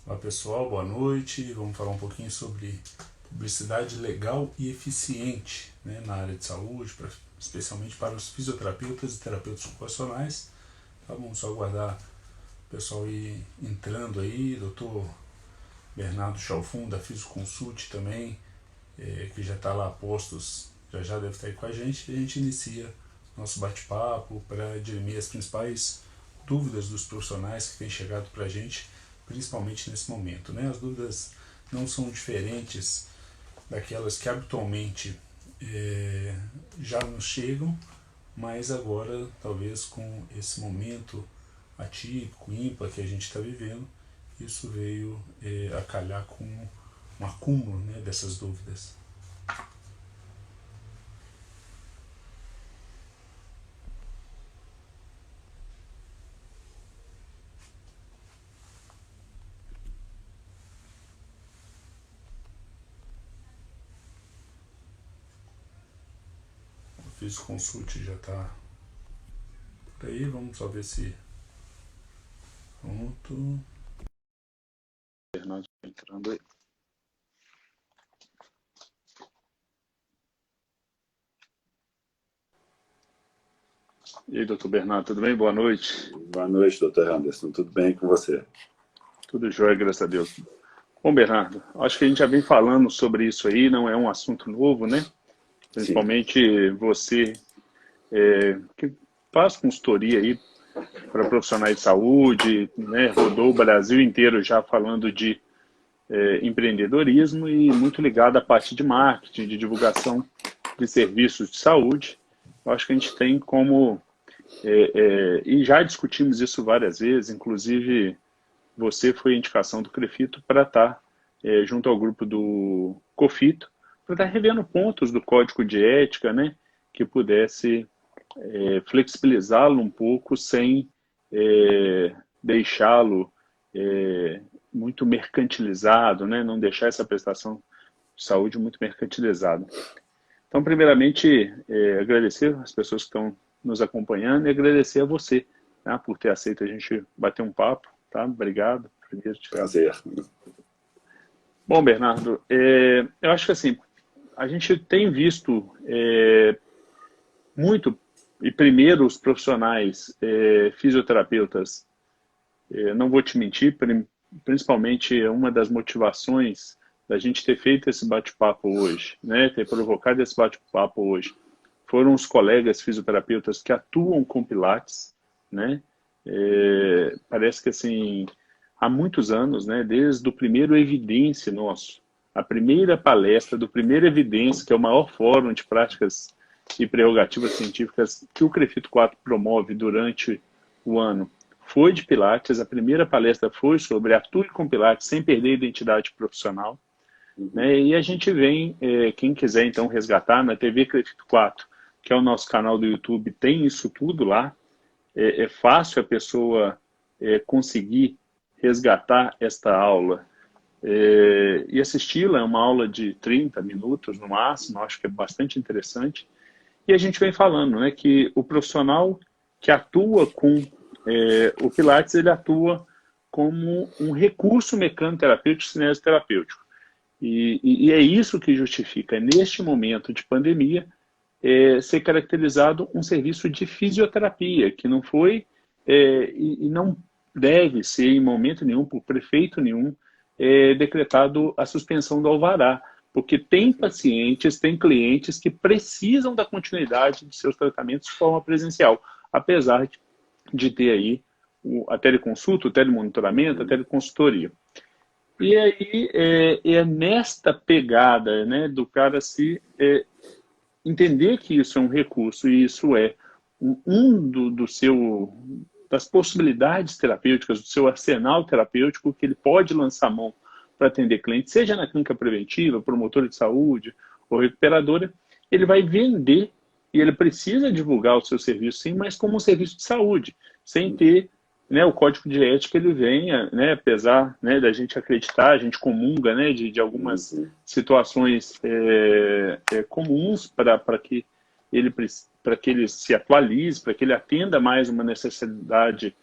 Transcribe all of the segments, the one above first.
Olá pessoal, boa noite. Vamos falar um pouquinho sobre publicidade legal e eficiente, né, na área de saúde, especialmente para os fisioterapeutas e terapeutas ocupacionais. Tá, vamos só aguardar o pessoal ir entrando aí. Doutor Bernardo Chalfun, da Fisioconsult também, que já está lá a postos, já deve estar aí com a gente. E a gente inicia nosso bate-papo para dirimir as principais dúvidas dos profissionais que têm chegado para a gente, principalmente nesse momento, né? As dúvidas não são diferentes daquelas que habitualmente já nos chegam, mas agora, talvez com esse momento atípico, ímpar que a gente está vivendo, isso veio a calhar com um acúmulo, né, dessas dúvidas. O Fisioconsult já está por aí, vamos só ver se... Pronto. Bernardo entrando aí. E aí, doutor Bernardo, tudo bem? Boa noite. Boa noite, doutor Anderson. Tudo bem com você? Tudo jóia, graças a Deus. Bom, Bernardo, acho que a gente já vem falando sobre isso aí, não é um assunto novo, né? Principalmente Sim. Você, que faz consultoria aí para profissionais de saúde, né? Rodou o Brasil inteiro já falando de empreendedorismo e muito ligado à parte de marketing, de divulgação de serviços de saúde. Eu acho que a gente tem como... e já discutimos isso várias vezes, inclusive você foi a indicação do CREFITO para estar junto ao grupo do COFITO, para estar revendo pontos do código de ética, né, que pudesse flexibilizá-lo um pouco sem deixá-lo muito mercantilizado, né, não deixar essa prestação de saúde muito mercantilizada. Então, primeiramente, agradecer as pessoas que estão nos acompanhando e agradecer a você, tá, por ter aceito a gente bater um papo, tá? Obrigado. Prazer. Bom, Bernardo, eu acho que assim, a gente tem visto muito, e primeiro os profissionais fisioterapeutas, não vou te mentir, principalmente uma das motivações da gente ter feito esse bate-papo hoje, né, ter provocado esse bate-papo hoje, foram os colegas fisioterapeutas que atuam com Pilates, né? Parece que assim, há muitos anos, né, desde o primeiro Evidência nosso, a primeira palestra do primeiro Evidência, que é o maior fórum de práticas e prerrogativas científicas que o CREFITO 4 promove durante o ano, foi de Pilates. A primeira palestra foi sobre atue com Pilates sem perder a identidade profissional. Né? E a gente vem, quem quiser então resgatar, na TV CREFITO 4, que é o nosso canal do YouTube, tem isso tudo lá. É fácil a pessoa conseguir resgatar esta aula e assisti-la. É uma aula de 30 minutos no máximo, acho que é bastante interessante. E a gente vem falando, né, que o profissional que atua com o Pilates, ele atua como um recurso mecânico-terapêutico, cinesioterapêutico. E é isso que justifica, neste momento de pandemia, ser caracterizado um serviço de fisioterapia, que não foi e não deve ser em momento nenhum, por prefeito nenhum, decretado a suspensão do alvará, porque tem pacientes, tem clientes que precisam da continuidade de seus tratamentos de forma presencial, apesar de ter aí a teleconsulta, o telemonitoramento, a teleconsultoria. E aí é nesta pegada, né, do cara se entender que isso é um recurso e isso é das possibilidades terapêuticas, do seu arsenal terapêutico que ele pode lançar mão para atender cliente, seja na clínica preventiva, promotora de saúde ou recuperadora, ele vai vender e ele precisa divulgar o seu serviço, sim, mas como um serviço de saúde, sem ter, né, o código de ética, ele venha, né, apesar, né, da gente acreditar, a gente comunga, né, de algumas situações comuns para que ele se atualize, para que ele atenda mais uma necessidade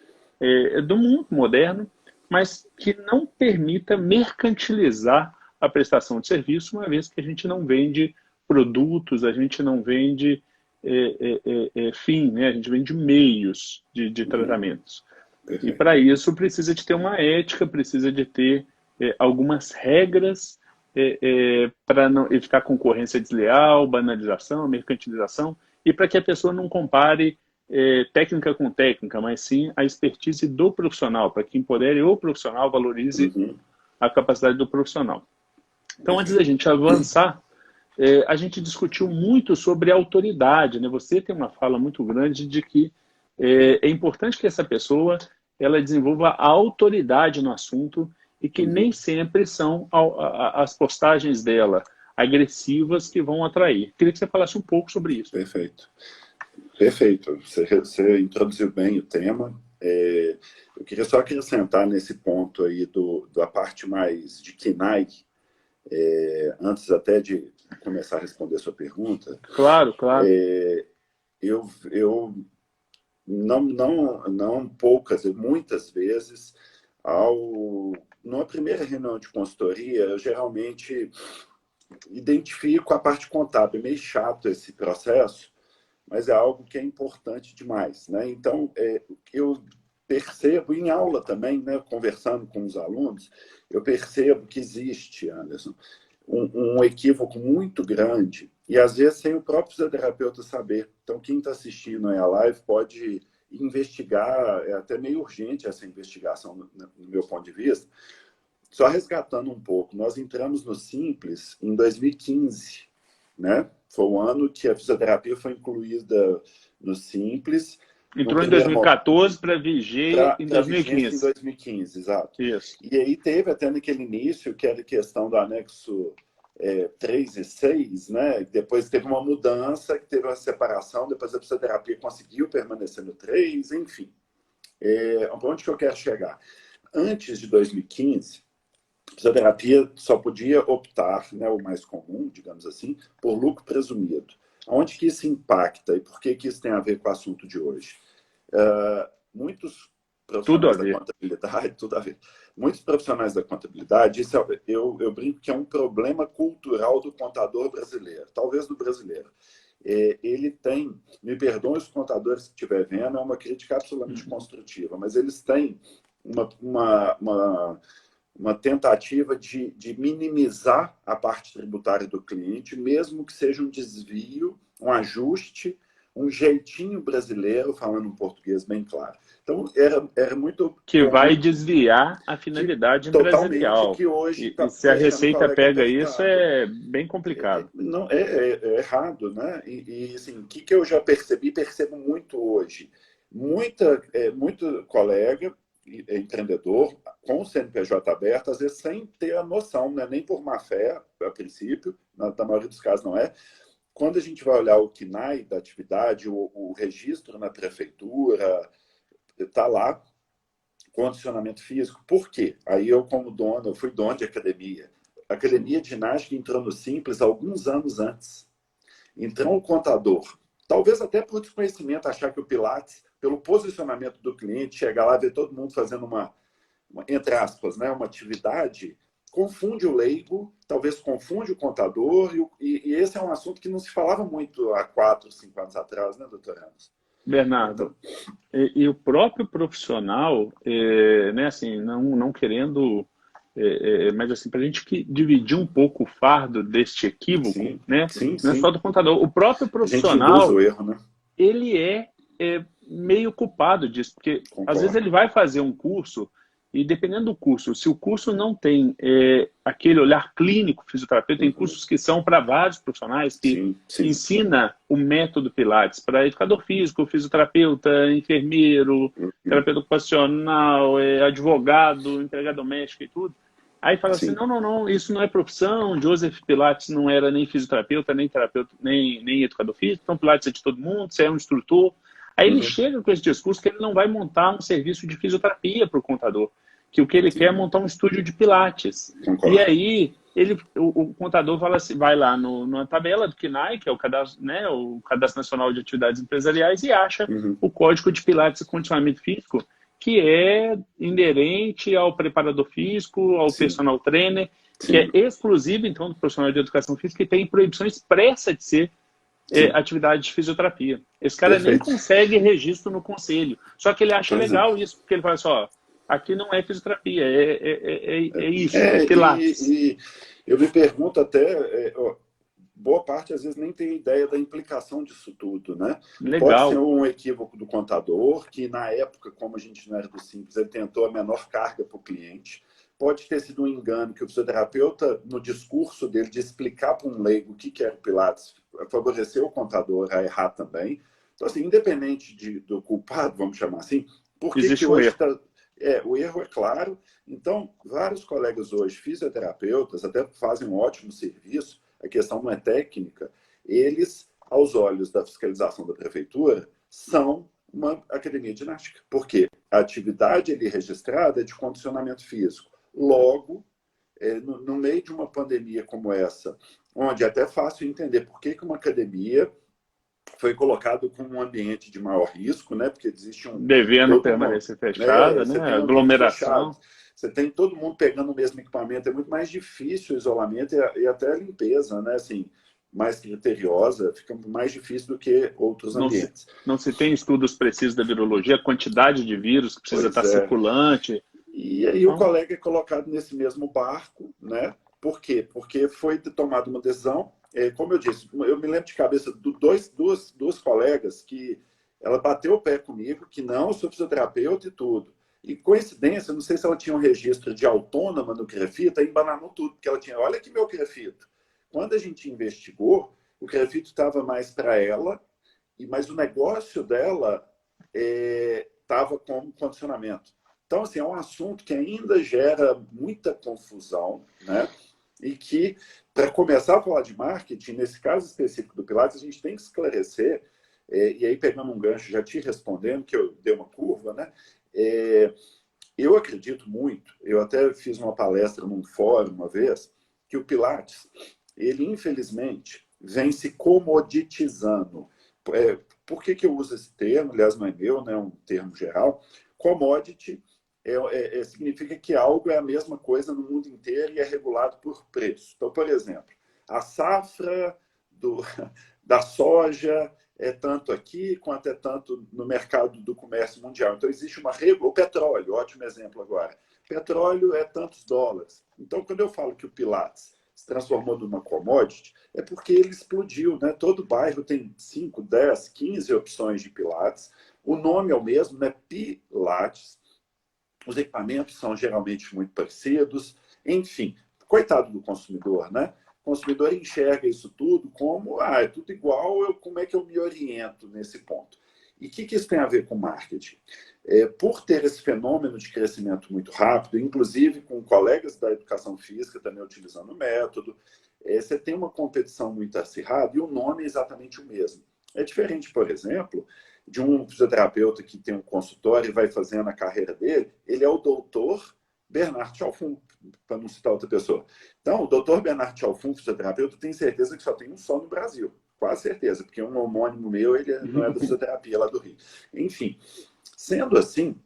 do mundo moderno, mas que não permita mercantilizar a prestação de serviço, uma vez que a gente não vende produtos, a gente não vende fim, né? A gente vende meios de tratamentos. E para isso precisa de ter uma ética, precisa de ter algumas regras para não evitar concorrência desleal, banalização, mercantilização, e para que a pessoa não compare técnica com técnica, mas sim a expertise do profissional, para que empodere o profissional, valorize a capacidade do profissional. Então, antes da gente avançar, a gente discutiu muito sobre autoridade, né? Você tem uma fala muito grande de que é importante que essa pessoa ela desenvolva a autoridade no assunto e que nem sempre são as postagens dela agressivas que vão atrair. Queria que você falasse um pouco sobre isso. Perfeito. Perfeito. Você introduziu bem o tema. Eu queria só acrescentar nesse ponto aí da parte mais de KINAI, antes até de começar a responder a sua pergunta. Claro, claro. Eu não poucas, muitas vezes, numa primeira reunião de consultoria, eu geralmente identifico a parte contábil. É meio chato esse processo, mas é algo que é importante demais, né? Então, eu percebo em aula também, né, conversando com os alunos, eu percebo que existe, Anderson, um equívoco muito grande, e às vezes sem o próprio fisioterapeuta saber. Então, quem está assistindo aí a live pode investigar, é até meio urgente essa investigação, no meu ponto de vista. Só resgatando um pouco, nós entramos no Simples em 2015, né? Foi o ano que a fisioterapia foi incluída no Simples. Entrou em 2014 para viger em 2015. Em 2015, exato. Isso. E aí teve até naquele início, que era a questão do anexo 3 e 6, né? Depois teve uma mudança, que teve uma separação, depois a fisioterapia conseguiu permanecer no 3, enfim. Para onde que eu quero chegar? Antes de 2015, a fisioterapia só podia optar, né, o mais comum, digamos assim, por lucro presumido. Onde que isso impacta e por que isso tem a ver com o assunto de hoje? Muitos profissionais da contabilidade, tudo a ver. Muitos profissionais da contabilidade, isso eu brinco que é um problema cultural do contador brasileiro, talvez do brasileiro. Ele tem, me perdoem os contadores que estiver vendo, é uma crítica absolutamente construtiva, mas eles têm uma tentativa de minimizar a parte tributária do cliente, mesmo que seja um desvio, um ajuste, um jeitinho brasileiro, falando um português bem claro. Então, era muito... Que vai desviar a finalidade empresarial. Que hoje e se a Receita pega isso, é bem complicado. Não, é errado, né? E assim, o que eu já percebo muito hoje? Muito colega empreendedor com o CNPJ aberto, às vezes sem ter a noção, né? Nem por má fé, a princípio, na maioria dos casos não é. Quando a gente vai olhar o KINAI da atividade, o registro na prefeitura, está lá, condicionamento físico. Por quê? Aí eu, como dono, eu fui dono de academia. A academia de ginástica entrou no Simples alguns anos antes. Então, o contador, talvez até por desconhecimento, achar que o Pilates, pelo posicionamento do cliente, chegar lá e ver todo mundo fazendo entre aspas, né, uma atividade, confunde o leigo, talvez confunde o contador, e esse é um assunto que não se falava muito há 4, 5 anos atrás, né, doutor Ramos? Bernardo, e o próprio profissional, né, assim, não querendo, mas assim, para a gente dividir um pouco o fardo deste equívoco, sim, né, sim, não é só do contador, o próprio profissional, o erro, né? Ele é meio culpado disso, porque Concordo. Às vezes ele vai fazer um curso e dependendo do curso, se o curso não tem aquele olhar clínico fisioterapeuta, tem cursos que são para vários profissionais que ensina o método Pilates para educador físico, fisioterapeuta, enfermeiro, terapeuta ocupacional, advogado, empregado doméstico e tudo. Aí fala assim, não, isso não é profissão, Joseph Pilates não era nem fisioterapeuta, nem terapeuta, nem educador físico, então Pilates é de todo mundo, você é um instrutor. Aí ele chega com esse discurso que ele não vai montar um serviço de fisioterapia para o contador, que o que ele quer é montar um estúdio de Pilates. Concordo. E aí o contador fala assim, vai lá na tabela do KINAI, que é o Cadastro, né, o Cadastro Nacional de Atividades Empresariais, e acha o Código de Pilates e Condicionamento Físico, que é inerente ao preparador físico, ao Sim. personal trainer, Sim. que é exclusivo, então, do profissional de educação física e tem proibição expressa de ser atividade de fisioterapia. Esse cara nem consegue registro no conselho. Só que ele acha legal isso, porque ele fala assim, ó, aqui não é fisioterapia, é isso, é pilates. E eu me pergunto até, boa parte às vezes nem tem ideia da implicação disso tudo, né? Legal. Pode ser um equívoco do contador, que na época, como a gente não era do Simples, ele tentou a menor carga para o cliente. Pode ter sido um engano que o fisioterapeuta, no discurso dele, de explicar para um leigo o que era o Pilates, favoreceu o contador a errar também. Então, assim, independente do culpado, vamos chamar assim, por que hoje está... o erro é claro. Então, vários colegas hoje, fisioterapeutas, até fazem um ótimo serviço, a questão não é técnica, eles, aos olhos da fiscalização da prefeitura, são uma academia de ginástica. Por quê? A atividade ali registrada é de condicionamento físico. Logo, no meio de uma pandemia como essa, onde é até fácil entender por que uma academia foi colocado como um ambiente de maior risco, né? Porque existe devendo permanecer fechada, né? Aglomeração. Você tem todo mundo pegando o mesmo equipamento, é muito mais difícil o isolamento e até a limpeza, né? Assim, mais criteriosa, fica mais difícil do que outros ambientes. Não se tem estudos precisos da virologia, a quantidade de vírus que precisa estar circulante. E aí o colega é colocado nesse mesmo barco, né? Por quê? Porque foi tomada uma decisão, como eu disse, eu me lembro de cabeça de duas colegas que ela bateu o pé comigo, que não, eu sou fisioterapeuta e tudo. E coincidência, não sei se ela tinha um registro de autônoma no crefito, aí embananou tudo, porque ela tinha, olha aqui meu crefito. Quando a gente investigou, o crefito estava mais para ela, mas o negócio dela estava como condicionamento. Então, assim, é um assunto que ainda gera muita confusão, né? E que, para começar a falar de marketing, nesse caso específico do Pilates, a gente tem que esclarecer, e aí pegando um gancho, já te respondendo, que eu dei uma curva, né? Eu acredito muito, eu até fiz uma palestra num fórum uma vez, que o Pilates, ele infelizmente vem se comoditizando. Por que eu uso esse termo? Aliás, não é meu, né? É um termo geral. Commodity significa que algo é a mesma coisa no mundo inteiro e é regulado por preço. Então, por exemplo, a safra da soja é tanto aqui quanto é tanto no mercado do comércio mundial. Então, existe uma regra. O petróleo, ótimo exemplo agora. Petróleo é tantos dólares. Então, quando eu falo que o Pilates se transformou numa commodity, é porque ele explodiu, né? Todo bairro tem 5, 10, 15 opções de Pilates. O nome é o mesmo, né? Pilates. Os equipamentos são geralmente muito parecidos. Enfim, coitado do consumidor, né? O consumidor enxerga isso tudo como, é tudo igual, como é que eu me oriento nesse ponto? E o que isso tem a ver com marketing? Por ter esse fenômeno de crescimento muito rápido, inclusive com colegas da educação física também utilizando o método, você tem uma competição muito acirrada e o nome é exatamente o mesmo. É diferente, por exemplo, de um fisioterapeuta que tem um consultório e vai fazendo a carreira dele, ele é o doutor Bernard Chalfun, para não citar outra pessoa. Então, o doutor Bernard Chalfun, fisioterapeuta, tem certeza que só tem um só no Brasil. Quase certeza, porque um homônimo meu, ele não é da fisioterapia lá do Rio. Enfim, sendo assim,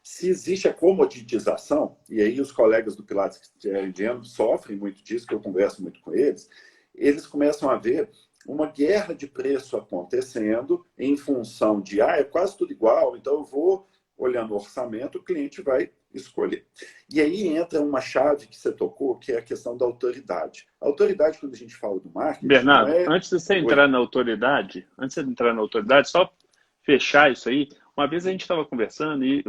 se existe a comoditização, e aí os colegas do Pilates que é indiano sofrem muito disso, que eu converso muito com eles, eles começam a ver uma guerra de preço acontecendo em função de, é quase tudo igual, então eu vou olhando o orçamento, o cliente vai escolher. E aí entra uma chave que você tocou, que é a questão da autoridade. A autoridade, quando a gente fala do marketing... Bernardo, antes de você entrar na autoridade, só fechar isso aí, uma vez a gente estava conversando e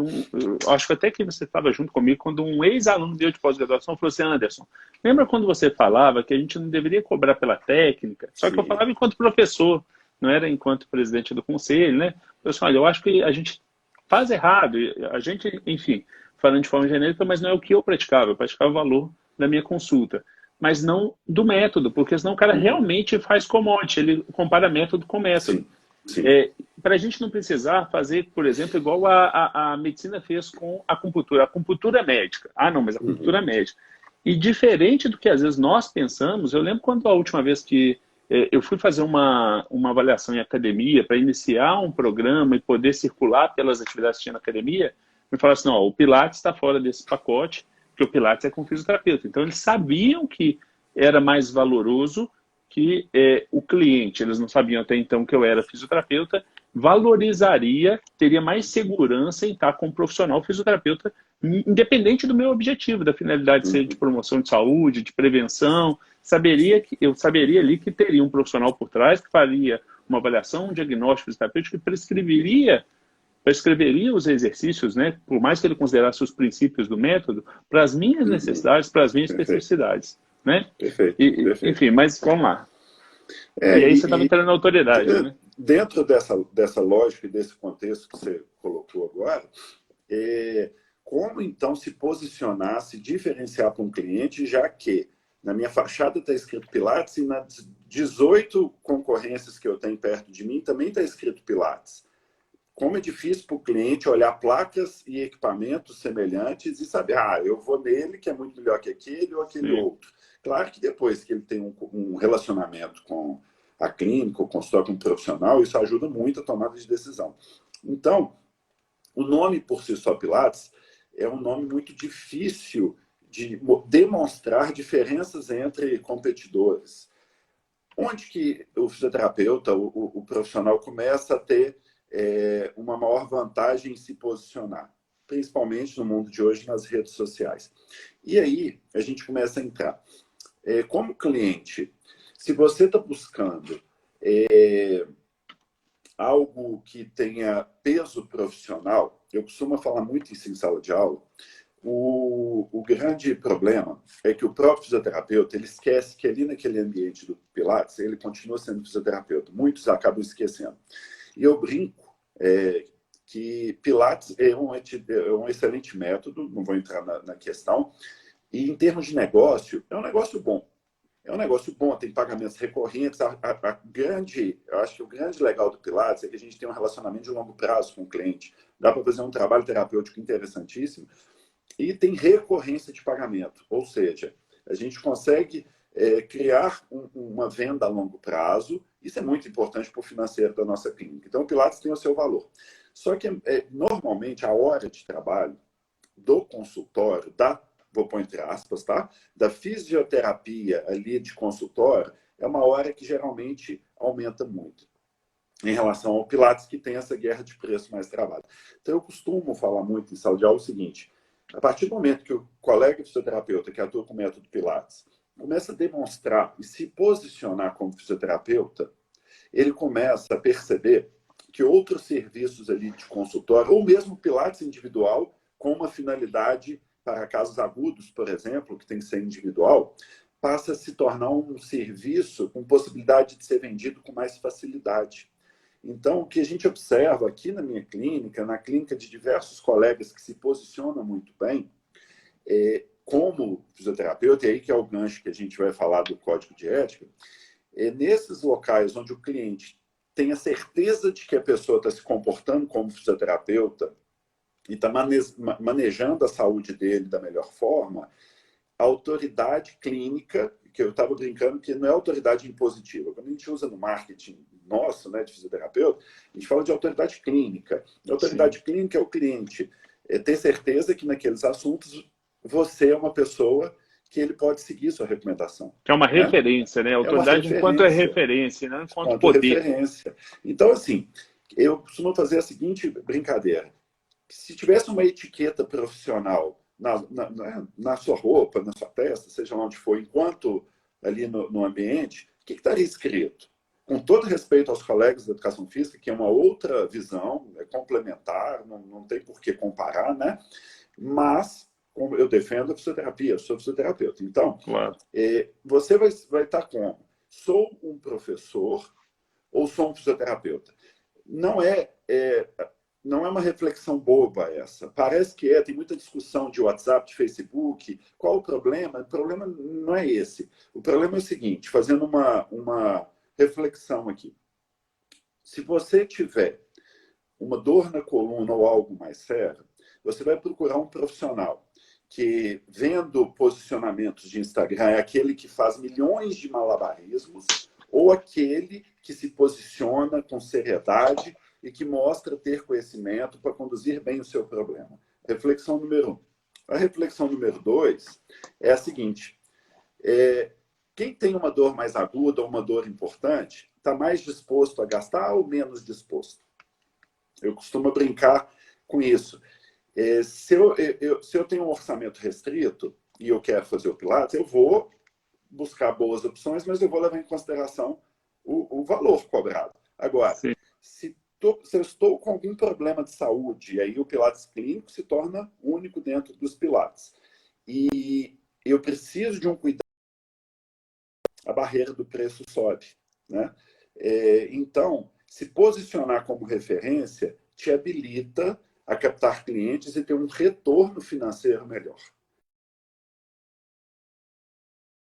acho que até que você estava junto comigo quando um ex-aluno meu de pós-graduação falou assim, Anderson, lembra quando você falava que a gente não deveria cobrar pela técnica? Só que eu falava enquanto professor, não era enquanto presidente do conselho, né? Eu disse, olha, eu acho que a gente faz errado, a gente, enfim, falando de forma genérica, mas não é o que eu praticava o valor da minha consulta, mas não do método, porque senão o cara realmente faz commodity, ele compara método com método. Para a gente não precisar fazer, por exemplo, igual a medicina fez com a acupuntura médica. Não, mas a acupuntura médica. E diferente do que às vezes nós pensamos, eu lembro quando a última vez que eu fui fazer uma avaliação em academia para iniciar um programa e poder circular pelas atividades que tinha na academia, me falaram assim, ó, o Pilates está fora desse pacote, porque o Pilates é com fisioterapeuta. Então, eles sabiam que era mais valoroso que o cliente, eles não sabiam até então que eu era fisioterapeuta, valorizaria, teria mais segurança em estar com um profissional fisioterapeuta, independente do meu objetivo, da finalidade ser de promoção de saúde, de prevenção. Eu saberia ali que teria um profissional por trás que faria uma avaliação, um diagnóstico fisioterapêutico que prescreveria os exercícios, né, por mais que ele considerasse os princípios do método, para as minhas necessidades, para as minhas especificidades. Né? Perfeito. Enfim, mas vamos lá. E É, aí você estava entrando na autoridade, né? Dentro dessa lógica e desse contexto que você colocou agora, como então se posicionar, se diferenciar para um cliente, já que na minha fachada está escrito Pilates e nas 18 concorrências que eu tenho perto de mim também está escrito Pilates. Como é difícil para o cliente olhar placas e equipamentos semelhantes e saber, eu vou nele que é muito melhor que aquele ou aquele outro. Claro que depois que ele tem um relacionamento com a clínica, o consultório com o profissional, isso ajuda muito a tomada de decisão. Então, o nome por si só Pilates é um nome muito difícil de demonstrar diferenças entre competidores. Onde que o fisioterapeuta, o profissional, começa a ter uma maior vantagem em se posicionar, principalmente no mundo de hoje, nas redes sociais. E aí, a gente começa a entrar. Como cliente, se você está buscando algo que tenha peso profissional, eu costumo falar muito isso em sala de aula, o grande problema é que o próprio fisioterapeuta ele esquece que ali naquele ambiente do Pilates, ele continua sendo fisioterapeuta. Muitos acabam esquecendo. E eu brinco que Pilates é um excelente método, não vou entrar na questão, e em termos de negócio, é um negócio bom. É um negócio bom, tem pagamentos recorrentes. Eu acho que o grande legal do Pilates é que a gente tem um relacionamento de longo prazo com o cliente. Dá para fazer um trabalho terapêutico interessantíssimo e tem recorrência de pagamento. Ou seja, a gente consegue criar uma venda a longo prazo. Isso é muito importante para o financeiro da nossa clínica. Então, o Pilates tem o seu valor. Só que, normalmente, a hora de trabalho do consultório, vou pôr entre aspas, tá? Da fisioterapia ali de consultório, é uma hora que geralmente aumenta muito em relação ao Pilates, que tem essa guerra de preço mais travada. Então, eu costumo falar muito em sala de aula o seguinte: a partir do momento que o colega fisioterapeuta que atua com o método Pilates começa a demonstrar e se posicionar como fisioterapeuta, ele começa a perceber que outros serviços ali de consultório, ou mesmo Pilates individual, com uma finalidade para casos agudos, por exemplo, que tem que ser individual, passa a se tornar um serviço com possibilidade de ser vendido com mais facilidade. Então, o que a gente observa aqui na minha clínica, na clínica de diversos colegas que se posicionam muito bem, como fisioterapeuta, e aí que é o gancho que a gente vai falar do código de ética, nesses locais onde o cliente tem a certeza de que a pessoa está se comportando como fisioterapeuta e está manejando a saúde dele da melhor forma, a autoridade clínica, que eu estava brincando que não é autoridade impositiva. Quando a gente usa no marketing nosso, né, de fisioterapeuta, a gente fala de autoridade clínica. A autoridade clínica é o cliente ter certeza que naqueles assuntos você é uma pessoa que ele pode seguir sua recomendação. Que é uma referência, né? Autoridade enquanto referência, né? Enquanto poder. Referência. Então, assim, eu costumo fazer a seguinte brincadeira. Se tivesse uma etiqueta profissional na sua roupa, na sua testa, seja lá onde for, enquanto ali no ambiente, o que estaria escrito? Com todo respeito aos colegas da educação física, que é uma outra visão, é complementar, não tem por que comparar, né? Mas, como eu defendo a fisioterapia, eu sou fisioterapeuta. Então, claro. Você vai estar como? Sou um professor ou sou um fisioterapeuta? Não é uma reflexão boba essa. Parece que tem muita discussão de WhatsApp, de Facebook. Qual o problema? O problema não é esse. O problema é o seguinte, fazendo uma reflexão aqui. Se você tiver uma dor na coluna ou algo mais sério, você vai procurar um profissional que, vendo posicionamentos de Instagram, é aquele que faz milhões de malabarismos, ou aquele que se posiciona com seriedade e que mostra ter conhecimento para conduzir bem o seu problema. Reflexão número 1. A reflexão número 2 é a seguinte: quem tem uma dor mais aguda ou uma dor importante está mais disposto a gastar ou menos disposto? Eu costumo brincar com isso. Se eu tenho um orçamento restrito e eu quero fazer o Pilates, eu vou buscar boas opções, mas eu vou levar em consideração o valor cobrado. Agora, se eu estou com algum problema de saúde, aí o Pilates clínico se torna único dentro dos Pilates. E eu preciso de um cuidado, a barreira do preço sobe, né? Então, se posicionar como referência te habilita a captar clientes e ter um retorno financeiro melhor.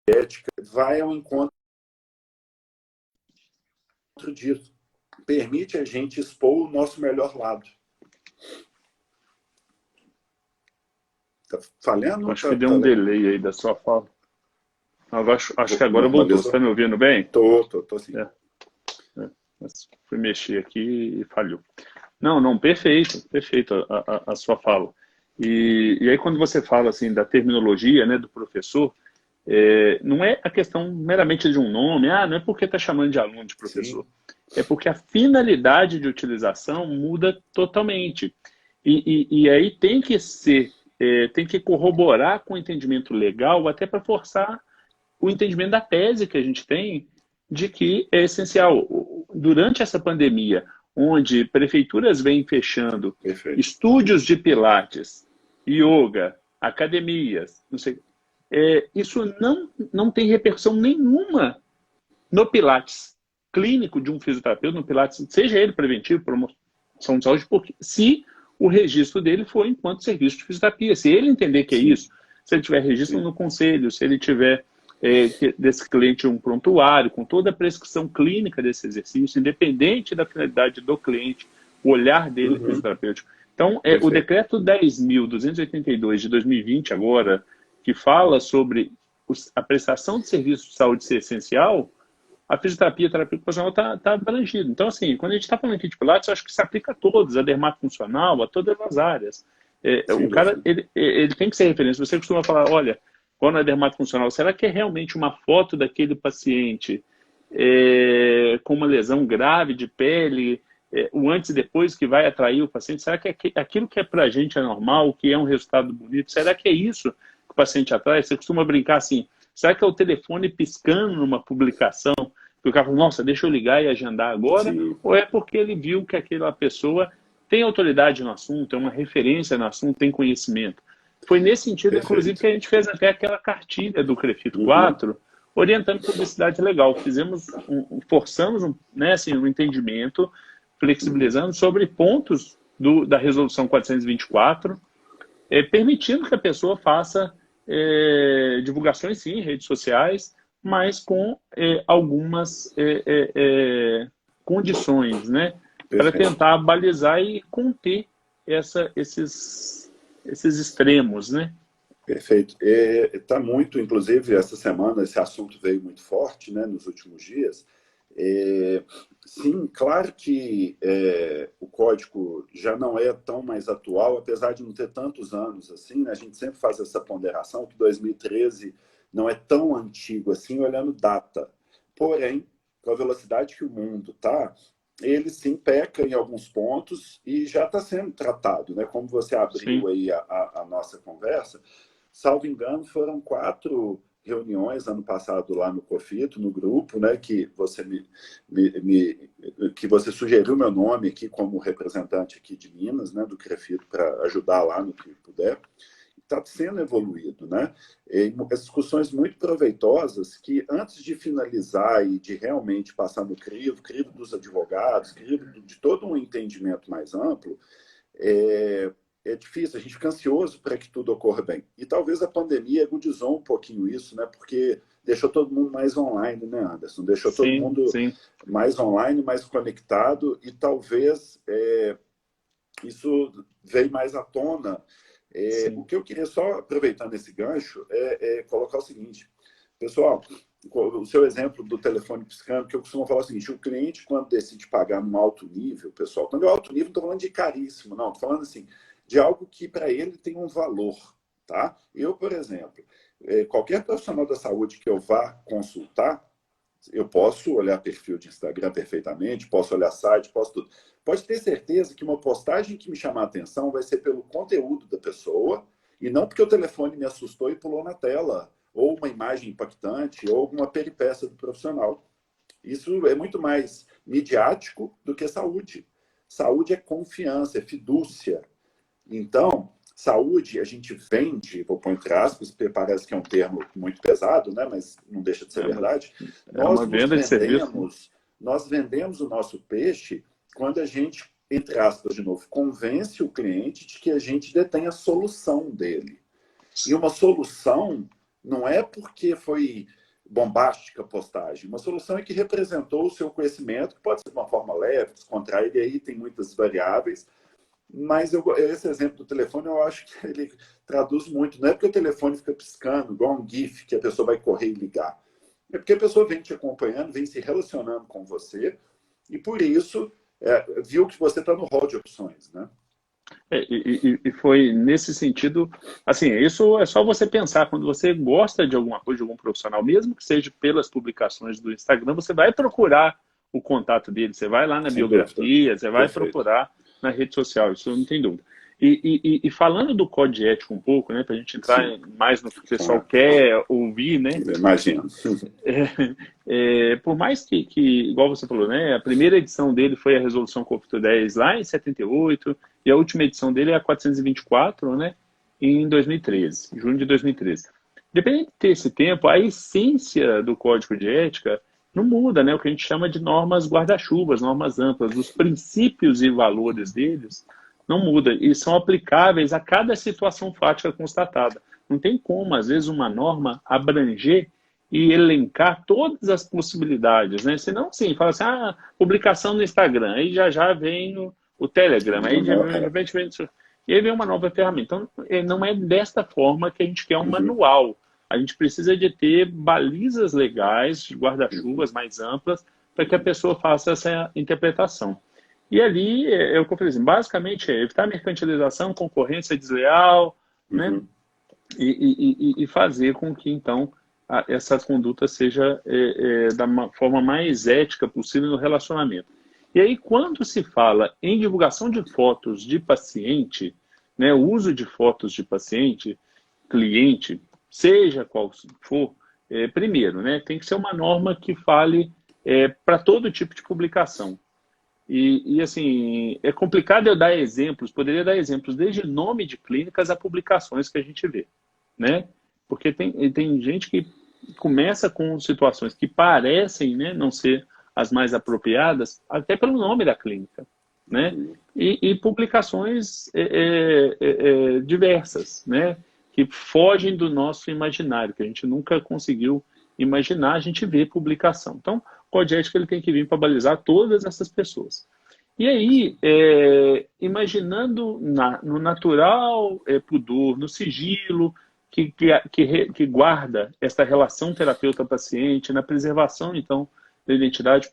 Ética vai ao encontro disso. Permite a gente expor o nosso melhor lado. Tá falhando? Acho que deu um delay aí da sua fala. Acho que agora voltou. Você está me ouvindo bem? Tô sim. Fui mexer aqui e falhou. Não, perfeito a sua fala. E aí quando você fala assim da terminologia, né, do professor, não é a questão meramente de um nome, não é porque está chamando de aluno de professor. Sim. É porque a finalidade de utilização muda totalmente. E aí tem que ser, tem que corroborar com o entendimento legal, até para forçar o entendimento da tese que a gente tem de que é essencial. Durante essa pandemia, onde prefeituras vêm fechando estúdios de pilates, yoga, academias, não sei, isso não tem repercussão nenhuma no pilates clínico de um fisioterapeuta, no pilates, seja ele preventivo, promoção de saúde, porque se o registro dele for enquanto serviço de fisioterapia, se ele entender que é isso, se ele tiver registro no conselho, se ele tiver desse cliente um prontuário, com toda a prescrição clínica desse exercício, independente da finalidade do cliente, o olhar dele fisioterapêutico. Então, o decreto 10.282 de 2020 agora, que fala sobre a prestação de serviço de saúde ser essencial, a fisioterapia, a terapia ocupacional está abrangida. Então, assim, quando a gente está falando aqui de Pilates, eu acho que se aplica a todos, a dermatofuncional, a todas as áreas. O cara, ele tem que ser referência. Você costuma falar, olha, quando é dermatofuncional, será que é realmente uma foto daquele paciente com uma lesão grave de pele, o antes e depois que vai atrair o paciente? Será que aquilo que é para a gente é normal, que é um resultado bonito, será que é isso que o paciente atrai? Você costuma brincar assim, será que é o telefone piscando numa publicação, que o cara fala, nossa, deixa eu ligar e agendar agora? Sim. Ou é porque ele viu que aquela pessoa tem autoridade no assunto, é uma referência no assunto, tem conhecimento? Foi nesse sentido, inclusive, que a gente fez até aquela cartilha do CREFIT 4, orientando publicidade legal. Forçamos um entendimento, flexibilizando sobre pontos da resolução 424, permitindo que a pessoa faça divulgações, sim, em redes sociais, mas com algumas condições, né, para tentar balizar e conter esses extremos, né? Perfeito. Está muito, inclusive, essa semana, esse assunto veio muito forte, né, nos últimos dias. Sim, claro que o código já não é tão mais atual, apesar de não ter tantos anos assim, né? A gente sempre faz essa ponderação que 2013 não é tão antigo assim, olhando data. Porém, com a velocidade que o mundo está, ele sim peca em alguns pontos e já está sendo tratado, né? Como você abriu aí a nossa conversa, salvo engano, foram 4 reuniões ano passado lá no COFITO, no grupo, né, que você que você sugeriu meu nome aqui como representante aqui de Minas, né, do CREFITO, para ajudar lá no que puder. Está sendo evoluído, né? Discussões muito proveitosas que, antes de finalizar e de realmente passar no crivo dos advogados, crivo de todo um entendimento mais amplo, é difícil, a gente fica ansioso para que tudo ocorra bem. E talvez a pandemia agudizou um pouquinho isso, né? Porque deixou todo mundo mais online, né, Anderson? Deixou todo mundo mais online, mais conectado, e talvez isso veio mais à tona. O que eu queria só, aproveitando esse gancho, é colocar o seguinte: Pessoal, o seu exemplo do telefone piscando, que eu costumo falar o seguinte, o cliente, quando decide pagar num alto nível, pessoal, quando é alto nível, não estou falando de caríssimo, não, estou falando assim, de algo que para ele tem um valor, tá? Eu, por exemplo, qualquer profissional da saúde que eu vá consultar, eu posso olhar perfil de Instagram perfeitamente, posso olhar site, posso tudo. Pode ter certeza que uma postagem que me chamar a atenção vai ser pelo conteúdo da pessoa e não porque o telefone me assustou e pulou na tela, ou uma imagem impactante, ou alguma peripécia do profissional. Isso é muito mais midiático do que saúde. Saúde é confiança, é fidúcia. Então, saúde a gente vende, vou pôr entre aspas, porque parece que é um termo muito pesado, né? Mas não deixa de ser verdade. Nós vendemos o nosso peixe quando a gente, entre aspas, de novo, convence o cliente de que a gente detém a solução dele. E uma solução não é porque foi bombástica a postagem. Uma solução é que representou o seu conhecimento, que pode ser de uma forma leve, descontraída, e aí tem muitas variáveis. Mas esse exemplo do telefone, eu acho que ele traduz muito. Não é porque o telefone fica piscando, igual um GIF, que a pessoa vai correr e ligar. É porque a pessoa vem te acompanhando, vem se relacionando com você, e por isso viu que você está no hall de opções, né? E foi nesse sentido, assim, isso é só você pensar, quando você gosta de alguma coisa, de algum profissional, mesmo que seja pelas publicações do Instagram, você vai procurar o contato dele, você vai lá na biografia, você vai procurar na rede social, isso não tem dúvida. E falando do código ético um pouco, né, para a gente entrar mais no que o pessoal quer ouvir, né? Imagina. Por mais que, igual você falou, né, a primeira edição dele foi a Resolução COP 10 lá em 78, e a última edição dele é a 424, né, em 2013, junho de 2013. Dependendo desse tempo, a essência do Código de Ética não muda, né, o que a gente chama de normas guarda-chuvas, normas amplas, os princípios e valores deles não mudam e são aplicáveis a cada situação fática constatada. Não tem como, às vezes, uma norma abranger e elencar todas as possibilidades, né? Senão, sim, fala assim, publicação no Instagram, aí já vem o Telegram, aí já vem e aí vem uma nova ferramenta. Então, não é desta forma que a gente quer um manual. A gente precisa de ter balizas legais, guarda-chuvas mais amplas, para que a pessoa faça essa interpretação. E ali, é o que eu falei assim, basicamente é evitar mercantilização, concorrência desleal, né? E fazer com que, então, essa conduta seja da forma mais ética possível no relacionamento. E aí, quando se fala em divulgação de fotos de paciente, né, o uso de fotos de paciente, cliente, seja qual for, primeiro, né, tem que ser uma norma que fale para todo tipo de publicação. E assim, é complicado eu dar exemplos, poderia dar exemplos desde nome de clínicas a publicações que a gente vê, né? Porque tem gente que começa com situações que parecem, né, não ser as mais apropriadas, até pelo nome da clínica, né? E publicações diversas, né? Que fogem do nosso imaginário, que a gente nunca conseguiu imaginar, a gente vê publicação. Então, o código ético ele tem que vir para balizar todas essas pessoas. E aí, imaginando no natural pudor, no sigilo que guarda essa relação terapeuta-paciente, na preservação, então, da identidade,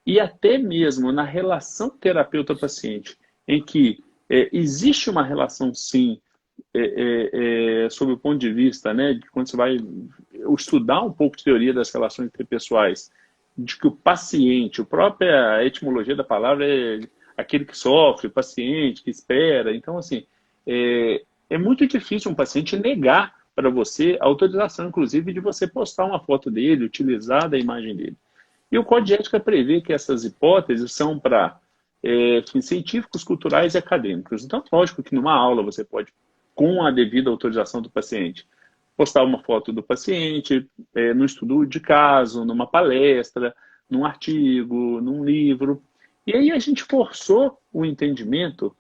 e até mesmo na relação terapeuta-paciente, em que existe uma relação, sim, sob o ponto de vista, né, de quando você vai estudar um pouco de teoria das relações interpessoais, de que o paciente, a própria etimologia da palavra é aquele que sofre, o paciente que espera. Então, assim, é muito difícil um paciente negar para você a autorização, inclusive, de você postar uma foto dele, utilizar da imagem dele. E o Código de Ética prevê que essas hipóteses são para fins científicos, culturais e acadêmicos. Então, lógico que numa aula você pode, com a devida autorização do paciente, postar uma foto do paciente no estudo de caso, numa palestra, num artigo, num livro. E aí a gente forçou o entendimento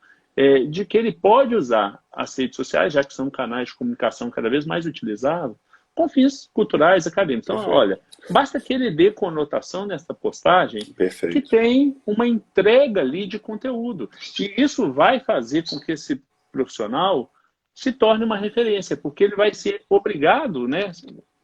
de que ele pode usar as redes sociais, já que são canais de comunicação cada vez mais utilizados, com fins culturais, acadêmicos. Então, olha, basta que ele dê conotação nessa postagem que tem uma entrega ali de conteúdo. E isso vai fazer com que esse profissional se torne uma referência, porque ele vai ser obrigado, né,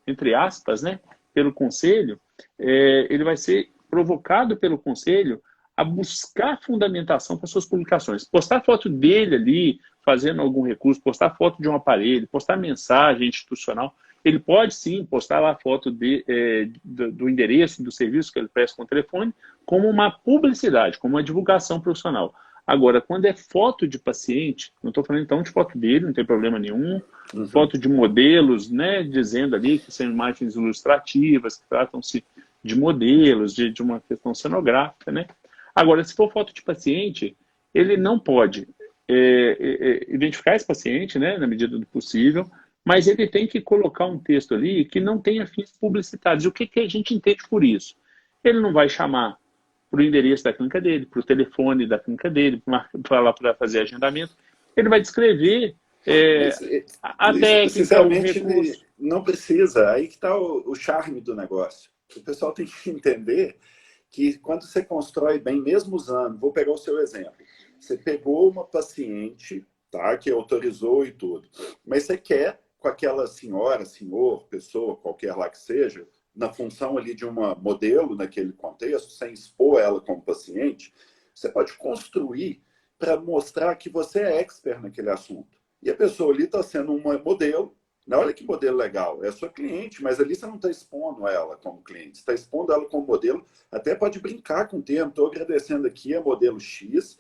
entre aspas, né, pelo conselho, ele vai ser provocado pelo conselho a buscar fundamentação para suas publicações. Postar foto dele ali, fazendo algum recurso, postar foto de um aparelho, postar mensagem institucional. Ele pode sim postar lá a foto do endereço do serviço que ele presta com o telefone, como uma publicidade, como uma divulgação profissional. Agora, quando é foto de paciente, não estou falando então de foto dele, não tem problema nenhum, foto de modelos, né, dizendo ali que são imagens ilustrativas, que tratam-se de modelos, de uma questão cenográfica, né? Agora, se for foto de paciente, ele não pode identificar esse paciente, né, na medida do possível, mas ele tem que colocar um texto ali que não tenha fins publicitários. O que a gente entende por isso? Ele não vai chamar para o endereço da clínica dele, para o telefone da clínica dele, para fazer agendamento. Ele vai descrever a técnica, sinceramente, o recurso. não precisa. Aí que está o charme do negócio. O pessoal tem que entender que quando você constrói bem, mesmo usando, vou pegar o seu exemplo, você pegou uma paciente, tá, que autorizou e tudo, mas você quer, com aquela senhora, senhor, pessoa, qualquer lá que seja, na função ali de uma modelo naquele contexto, sem expor ela como paciente, você pode construir para mostrar que você é expert naquele assunto. E a pessoa ali está sendo uma modelo. Olha que modelo legal, é a sua cliente, mas ali você não está expondo ela como cliente, você está expondo ela como modelo, até pode brincar com o termo. Estou agradecendo aqui a modelo X,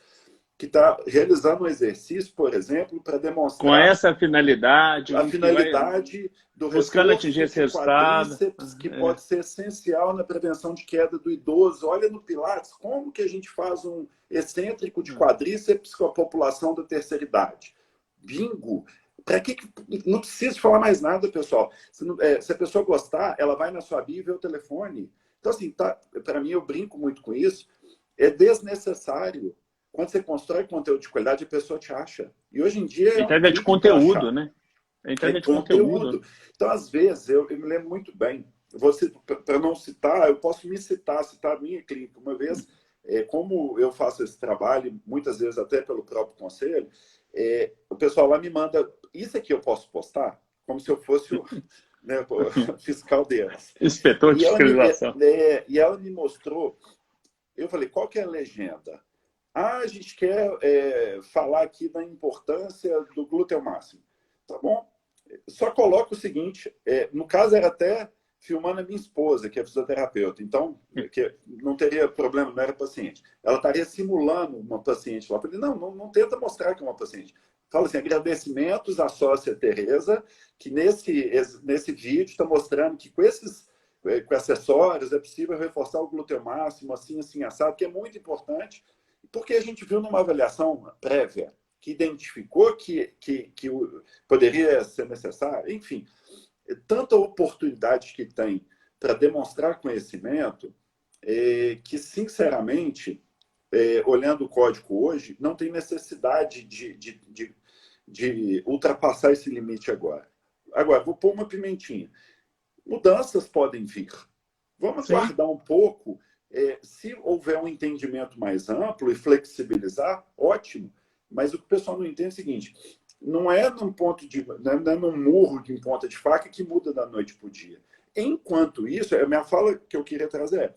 que está realizando um exercício, por exemplo, para demonstrar... Com essa finalidade... A finalidade do buscando atingir esse resultado. Que pode ser essencial na prevenção de queda do idoso. Olha no Pilates, como que a gente faz um excêntrico de quadríceps com a população da terceira idade? Bingo! Para que não precisa falar mais nada, pessoal. Se a pessoa gostar, ela vai na sua bio e vê o telefone. Então, assim, para mim, eu brinco muito com isso. É desnecessário. Quando você constrói conteúdo de qualidade, a pessoa te acha. E hoje em dia... Entrega de conteúdo, né? Entrega de conteúdo. Então, às vezes, eu me lembro muito bem. Para não citar, eu posso citar a minha clínica. Uma vez, como eu faço esse trabalho, muitas vezes até pelo próprio conselho, o pessoal lá me manda, isso aqui eu posso postar? Como se eu fosse o fiscal deles. Inspetor de fiscalização. E ela me mostrou, eu falei, qual que é a legenda? A gente quer falar aqui da importância do glúteo máximo. Tá bom. Só coloca o seguinte, no caso era até filmando a minha esposa, que é fisioterapeuta, então que não teria problema, não era paciente. Ela estaria simulando uma paciente lá. Eu falei, não tenta mostrar que é uma paciente. Fala assim, agradecimentos à sócia Tereza, que nesse vídeo está mostrando que com acessórios é possível reforçar o glúteo máximo, assim, assado, que é muito importante, porque a gente viu numa avaliação prévia que identificou que poderia ser necessário, enfim, tanta oportunidade que tem para demonstrar conhecimento, que, sinceramente, olhando o código hoje, não tem necessidade de ultrapassar esse limite agora. Agora, vou pôr uma pimentinha. Mudanças podem vir. Vamos aguardar um pouco. Se houver um entendimento mais amplo e flexibilizar, ótimo. Mas o que o pessoal não entende é o seguinte, não é num murro de ponta de faca que muda da noite para o dia. Enquanto isso, a minha fala que eu queria trazer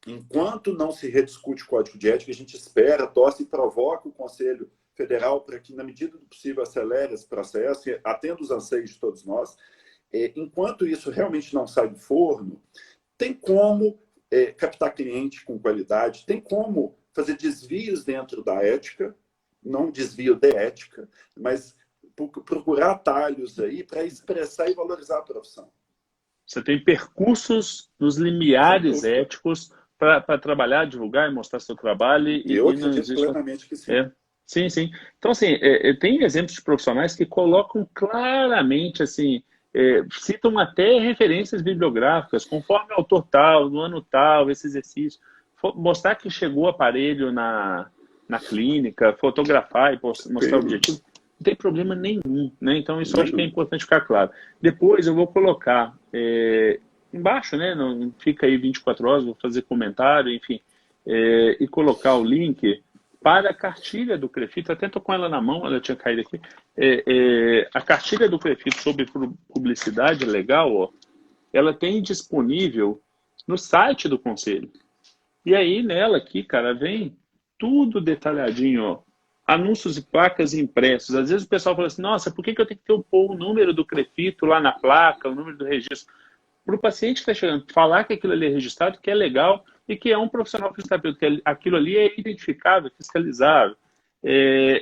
enquanto não se rediscute o Código de Ética, a gente espera, torce e provoca o Conselho Federal para que, na medida do possível, acelere esse processo, atenda os anseios de todos nós. Enquanto isso realmente não sai do forno, tem como captar cliente com qualidade, tem como fazer desvios dentro da ética, não desvio de ética, mas procurar atalhos aí para expressar e valorizar a profissão. Você tem percursos nos limiares éticos para trabalhar, divulgar e mostrar seu trabalho. Eu acredito plenamente que sim. Sim, sim. Então, assim, tem exemplos de profissionais que colocam claramente, assim, citam até referências bibliográficas, conforme autor tal, no ano tal, esse exercício. Mostrar que chegou o aparelho na clínica, fotografar e mostrar o objetivo, não tem problema nenhum, né? Então, isso eu acho que é importante ficar claro. Depois eu vou colocar embaixo, né? Não fica aí 24 horas, vou fazer comentário, enfim, e colocar o link para a cartilha do CREFIT. Até estou com ela na mão, ela tinha caído aqui. A cartilha do CREFIT sobre publicidade legal, ó, ela tem disponível no site do Conselho. E aí, nela aqui, cara, vem tudo detalhadinho, ó. Anúncios e placas impressos. Às vezes o pessoal fala assim, nossa, por que eu tenho que pôr o número do CREFITO lá na placa, o número do registro? Para o paciente que está chegando, falar que aquilo ali é registrado, que é legal e que é um profissional fisioterapeuta, que aquilo ali é identificável, fiscalizável.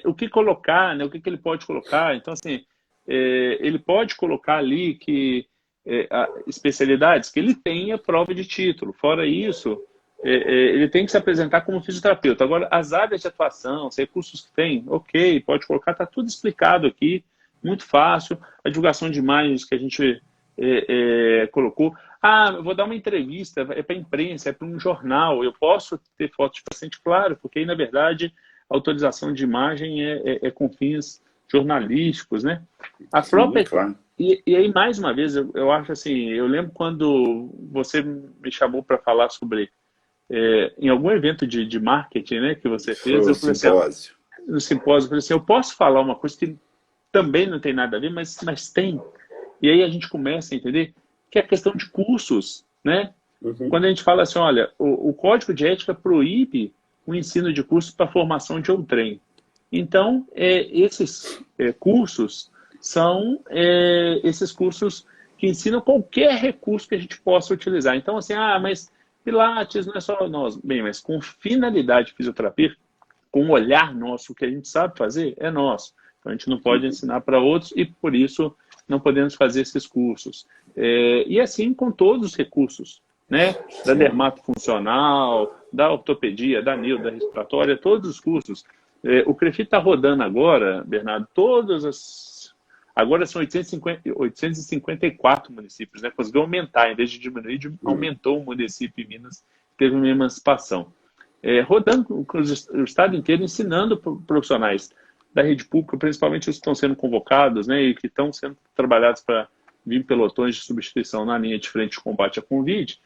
O que colocar, né? O que ele pode colocar. Então, assim, ele pode colocar ali que especialidades que ele tenha prova de título. Fora isso, ele tem que se apresentar como fisioterapeuta. Agora, as áreas de atuação, os recursos que tem, ok, pode colocar, está tudo explicado aqui, muito fácil. A divulgação de imagens que a gente colocou. Ah, eu vou dar uma entrevista, é para a imprensa, é para um jornal, eu posso ter foto de paciente? Claro, porque aí, na verdade, a autorização de imagem é com fins jornalísticos, né? A própria... Sim, claro. E aí, mais uma vez, eu acho assim, eu lembro quando você me chamou para falar sobre, em algum evento de marketing, né, que você fez, Foi eu o falei simpósio. assim, no simpósio, eu falei assim, eu posso falar uma coisa que também não tem nada a ver, mas tem. E aí a gente começa a entender que é a questão de cursos, né? Uhum. Quando a gente fala assim, olha, o Código de Ética proíbe o ensino de cursos para formação de outrem. Então, esses cursos são esses cursos que ensinam qualquer recurso que a gente possa utilizar. Então, assim, mas Pilates não é só nós. Bem, mas com finalidade de fisioterapia, com o olhar nosso, o que a gente sabe fazer é nosso. Então, a gente não pode ensinar para outros e, por isso, não podemos fazer esses cursos. E assim com todos os recursos, né? Da dermatofuncional, da ortopedia, da neuro, da respiratória, todos os cursos. O CREFIT está rodando agora, Bernardo, todas as... Agora são 854 municípios, né? Conseguiu aumentar, em vez de diminuir, aumentou o município em Minas, teve uma emancipação. Rodando o estado inteiro, ensinando profissionais da rede pública, principalmente os que estão sendo convocados, né, e que estão sendo trabalhados para vir pelotões de substituição na linha de frente de combate à Covid.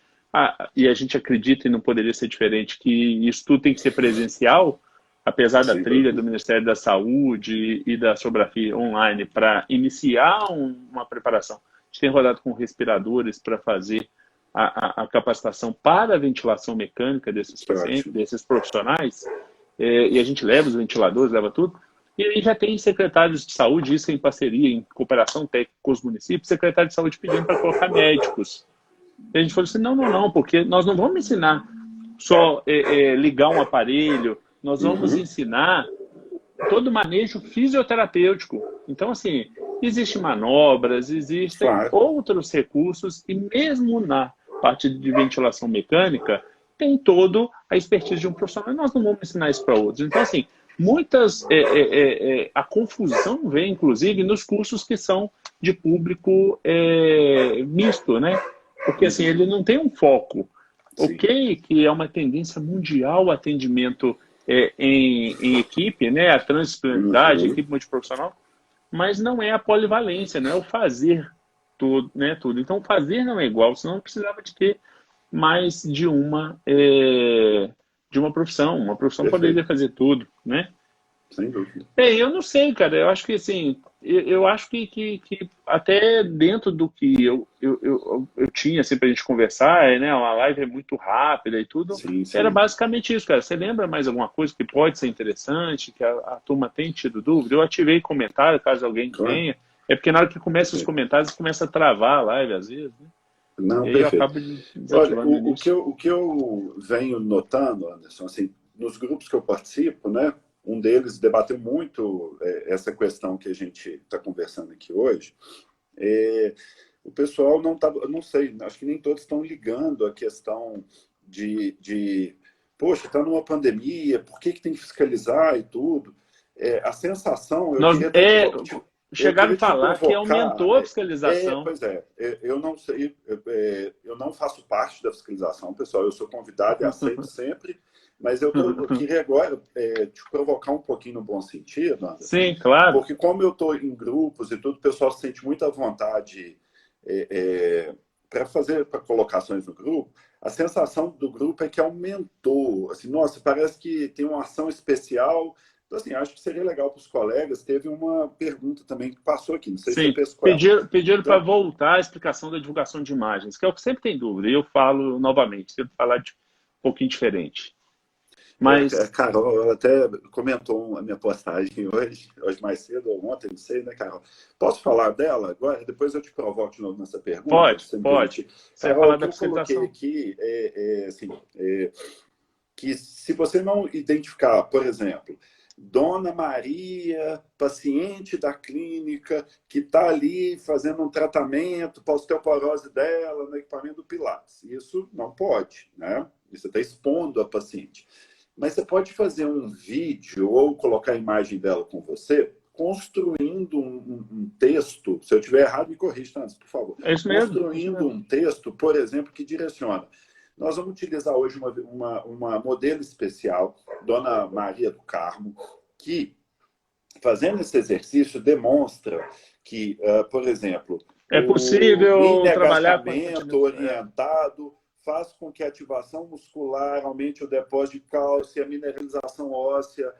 E a gente acredita, e não poderia ser diferente, que isso tudo tem que ser presencial, apesar da trilha do Ministério da Saúde e da Sobrafia online para iniciar uma preparação. A gente tem rodado com respiradores para fazer a capacitação para a ventilação mecânica desses pacientes, desses profissionais, e a gente leva os ventiladores, leva tudo. E aí já tem secretários de saúde, isso em parceria, em cooperação técnica com os municípios, secretário de saúde pedindo para colocar médicos. E a gente falou assim, não, porque nós não vamos ensinar só ligar um aparelho, nós vamos ensinar todo o manejo fisioterapêutico. Então, assim, existem manobras, existem outros recursos, e mesmo na parte de ventilação mecânica, tem toda a expertise de um profissional, e nós não vamos ensinar isso para outros. Então, assim, a confusão vem, inclusive, nos cursos que são de público misto, né? Porque, assim, ele não tem um foco. Ok, que é uma tendência mundial o atendimento em equipe, né? A transdisciplinaridade, a equipe multiprofissional, mas não é a polivalência, não é o fazer tudo, né? Tudo. Então, fazer não é igual, senão precisava de ter mais de uma profissão. Uma profissão poderia fazer tudo, né? Sem dúvida. Eu não sei, cara. Eu acho que assim, eu acho que até dentro do que eu tinha assim, pra gente conversar, né? Uma live é muito rápida e tudo. Sim. Era basicamente isso, cara. Você lembra mais alguma coisa que pode ser interessante, que a turma tem tido dúvida? Eu ativei comentário, caso alguém tenha. É porque na hora que começa os comentários, começa a travar a live, às vezes, né? Não, perfeito. Olha, o que eu venho notando, Anderson, assim, nos grupos que eu participo, né? Um deles debateu muito essa questão que a gente está conversando aqui hoje. O pessoal não está, não sei, acho que nem todos estão ligando a questão de poxa, está numa pandemia, por que tem que fiscalizar e tudo? A sensação... Chegaram a falar que aumentou a fiscalização. Pois é, eu não sei, eu não faço parte da fiscalização, pessoal, eu sou convidado e aceito sempre, mas eu queria agora te provocar um pouquinho no bom sentido, Anderson. Sim, claro. Porque como eu estou em grupos e tudo, o pessoal se sente muita vontade para colocações no grupo, a sensação do grupo é que aumentou, assim, nossa, parece que tem uma ação especial Então, assim, acho que seria legal para os colegas. Teve uma pergunta também que passou aqui, não sei se você Sim, fez com ela. pediram para Então, voltar a explicação da divulgação de imagens, que é o que sempre tem dúvida, e eu falo novamente, sempre falar de um pouquinho diferente. a Mas Carol, ela até comentou a minha postagem hoje mais cedo, ou ontem, não sei, né, Carol? Posso falar dela agora? Depois eu te provoco de novo nessa pergunta, se pode, você me pode. permitir. Você vai Carol, falar o que da eu coloquei fiscalização. aqui que se você não identificar, por exemplo, Dona Maria, paciente da clínica, que está ali fazendo um tratamento para a osteoporose dela no equipamento do Pilates. Isso não pode, né? Isso está expondo a paciente. Mas você pode fazer um vídeo ou colocar a imagem dela com você, construindo um texto. Se eu estiver errado, me corrija, antes, por favor. É isso mesmo, é isso Construindo mesmo. um texto, por exemplo, que direciona. Nós vamos utilizar hoje uma modelo especial, Dona Maria do Carmo, que, fazendo esse exercício, demonstra que, por exemplo, É o possível mini trabalhar com agachamento acompanhamento. orientado faz com que a ativação muscular aumente o depósito de cálcio, a mineralização óssea,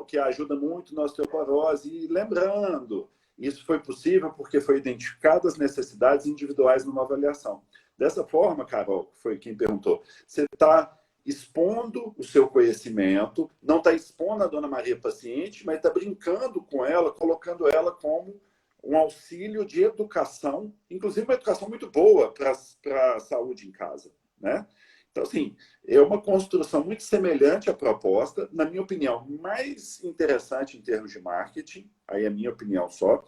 que ajuda muito na osteoporose. E lembrando, isso foi possível porque foi identificadas as necessidades individuais numa avaliação. Dessa forma, Carol, que foi quem perguntou, você está expondo o seu conhecimento, não está expondo a Dona Maria paciente, mas está brincando com ela, colocando ela como um auxílio de educação, inclusive uma educação muito boa para a saúde em casa, né? Então, assim, é uma construção muito semelhante à proposta, na minha opinião, mais interessante em termos de marketing, aí é minha opinião só,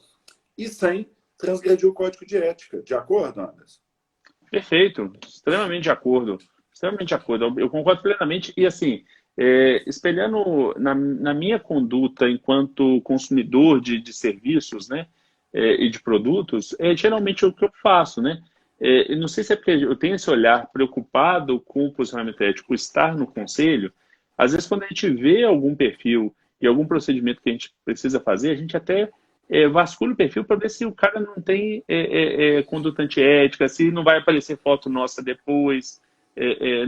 e sem transgredir o código de ética. De acordo, Anderson? Perfeito, extremamente de acordo. Extremamente de acordo. Eu concordo plenamente. E assim, espelhando na minha conduta enquanto consumidor de serviços, né, e de produtos, é geralmente o que eu faço, né? Eu não sei se é porque eu tenho esse olhar preocupado com o posicionamento ético, estar no conselho. Às vezes, quando a gente vê algum perfil e algum procedimento que a gente precisa fazer, a gente até vasculha o perfil para ver se o cara não tem conduta antiética, se não vai aparecer foto nossa depois,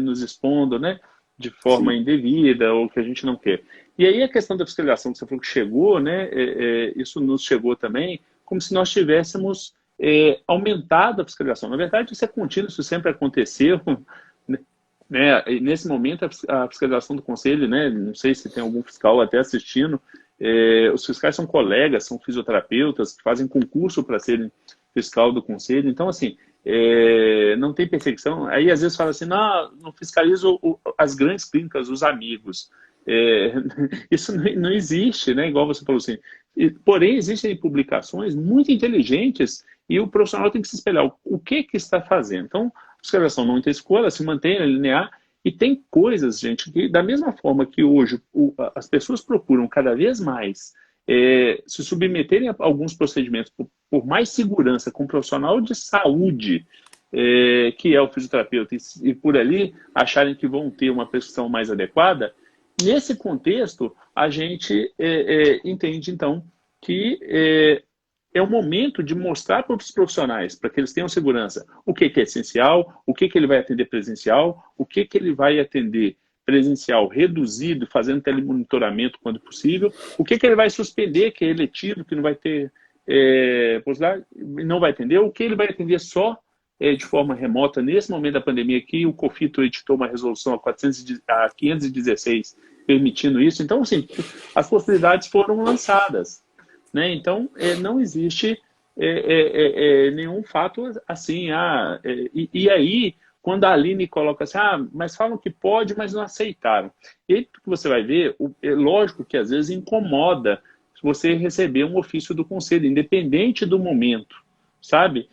nos expondo, né, de forma Sim. indevida ou que a gente não quer. E aí a questão da fiscalização que você falou que chegou, né, isso nos chegou também, como se nós tivéssemos aumentado a fiscalização. Na verdade, isso é contínuo, isso sempre aconteceu, né? E nesse momento, a fiscalização do conselho, né, não sei se tem algum fiscal até assistindo, os fiscais são colegas, são fisioterapeutas, que fazem concurso para serem fiscal do conselho. Então, assim, não tem perseguição. Aí, às vezes, fala assim, não fiscalizo as grandes clínicas, os amigos. Isso não existe, né? Igual você falou assim. Porém, existem publicações muito inteligentes e o profissional tem que se espelhar. O que está fazendo? Então, a fiscalização não tem escolha, se mantém linear. E tem coisas, gente, que da mesma forma que hoje as pessoas procuram cada vez mais se submeterem a alguns procedimentos por mais segurança com um profissional de saúde, que é o fisioterapeuta, e por ali acharem que vão ter uma prescrição mais adequada, nesse contexto, a gente entende, então, que é o momento de mostrar para os profissionais, para que eles tenham segurança, o que é essencial, o que ele vai atender presencial, o que ele vai atender presencial reduzido, fazendo telemonitoramento quando possível, o que ele vai suspender, que é eletivo, que não vai ter possibilidade, não vai atender, o que ele vai atender só de forma remota. Nesse momento da pandemia aqui, o COFITO editou uma resolução a 516 permitindo isso. Então, assim, as possibilidades foram lançadas, né? Então, não existe nenhum fato assim. E aí, quando a Aline coloca assim, mas falam que pode, mas não aceitaram. E aí, que você vai ver, é lógico que às vezes incomoda você receber um ofício do conselho, independente do momento, sabe?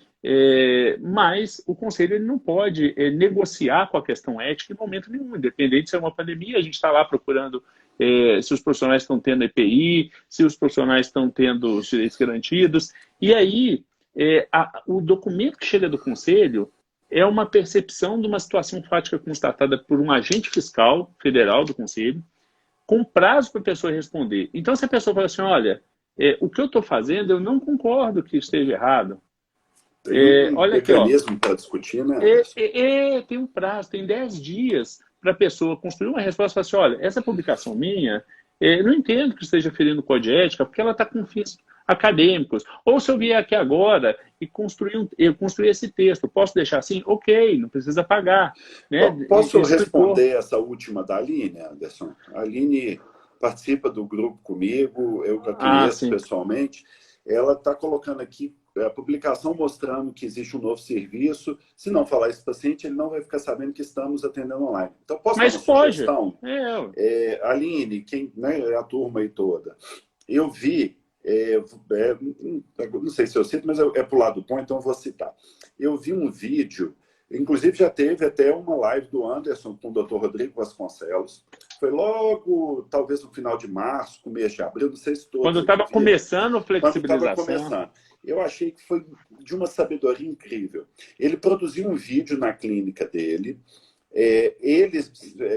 Mas o conselho ele não pode negociar com a questão ética em momento nenhum, independente se é uma pandemia, a gente está lá procurando se os profissionais estão tendo EPI, se os profissionais estão tendo os direitos garantidos. E aí, o documento que chega do conselho é uma percepção de uma situação fática constatada por um agente fiscal federal do conselho, com prazo para a pessoa responder. Então, se a pessoa fala assim, olha, o que eu estou fazendo, eu não concordo que esteja errado. Tem um Olha aqui, ó. mecanismo para discutir, né, Anderson? Tem um prazo, tem 10 dias para a pessoa construir uma resposta e falar assim, olha, essa publicação minha, não entendo que esteja ferindo o código de ética, porque ela está com fins acadêmicos. Ou se eu vier aqui agora e construir esse texto, posso deixar assim? Ok, não precisa pagar. Né? Posso responder essa última da Aline, Anderson? A Aline participa do grupo comigo, eu a conheço pessoalmente. Ela está colocando aqui a publicação mostrando que existe um novo serviço. Se não falar isso para o paciente, ele não vai ficar sabendo que estamos atendendo online. Então, posso dar uma sugestão? Aline, né, a turma aí toda, eu vi, não sei se eu cito, mas é para o lado bom, então eu vou citar. Eu vi um vídeo, inclusive já teve até uma live do Anderson com o Dr. Rodrigo Vasconcelos. Foi logo, talvez no final de março, começo de abril, não sei se todos... Quando estava começando a flexibilização. Quando estava começando. Eu achei que foi de uma sabedoria incrível. Ele produziu um vídeo na clínica dele, ele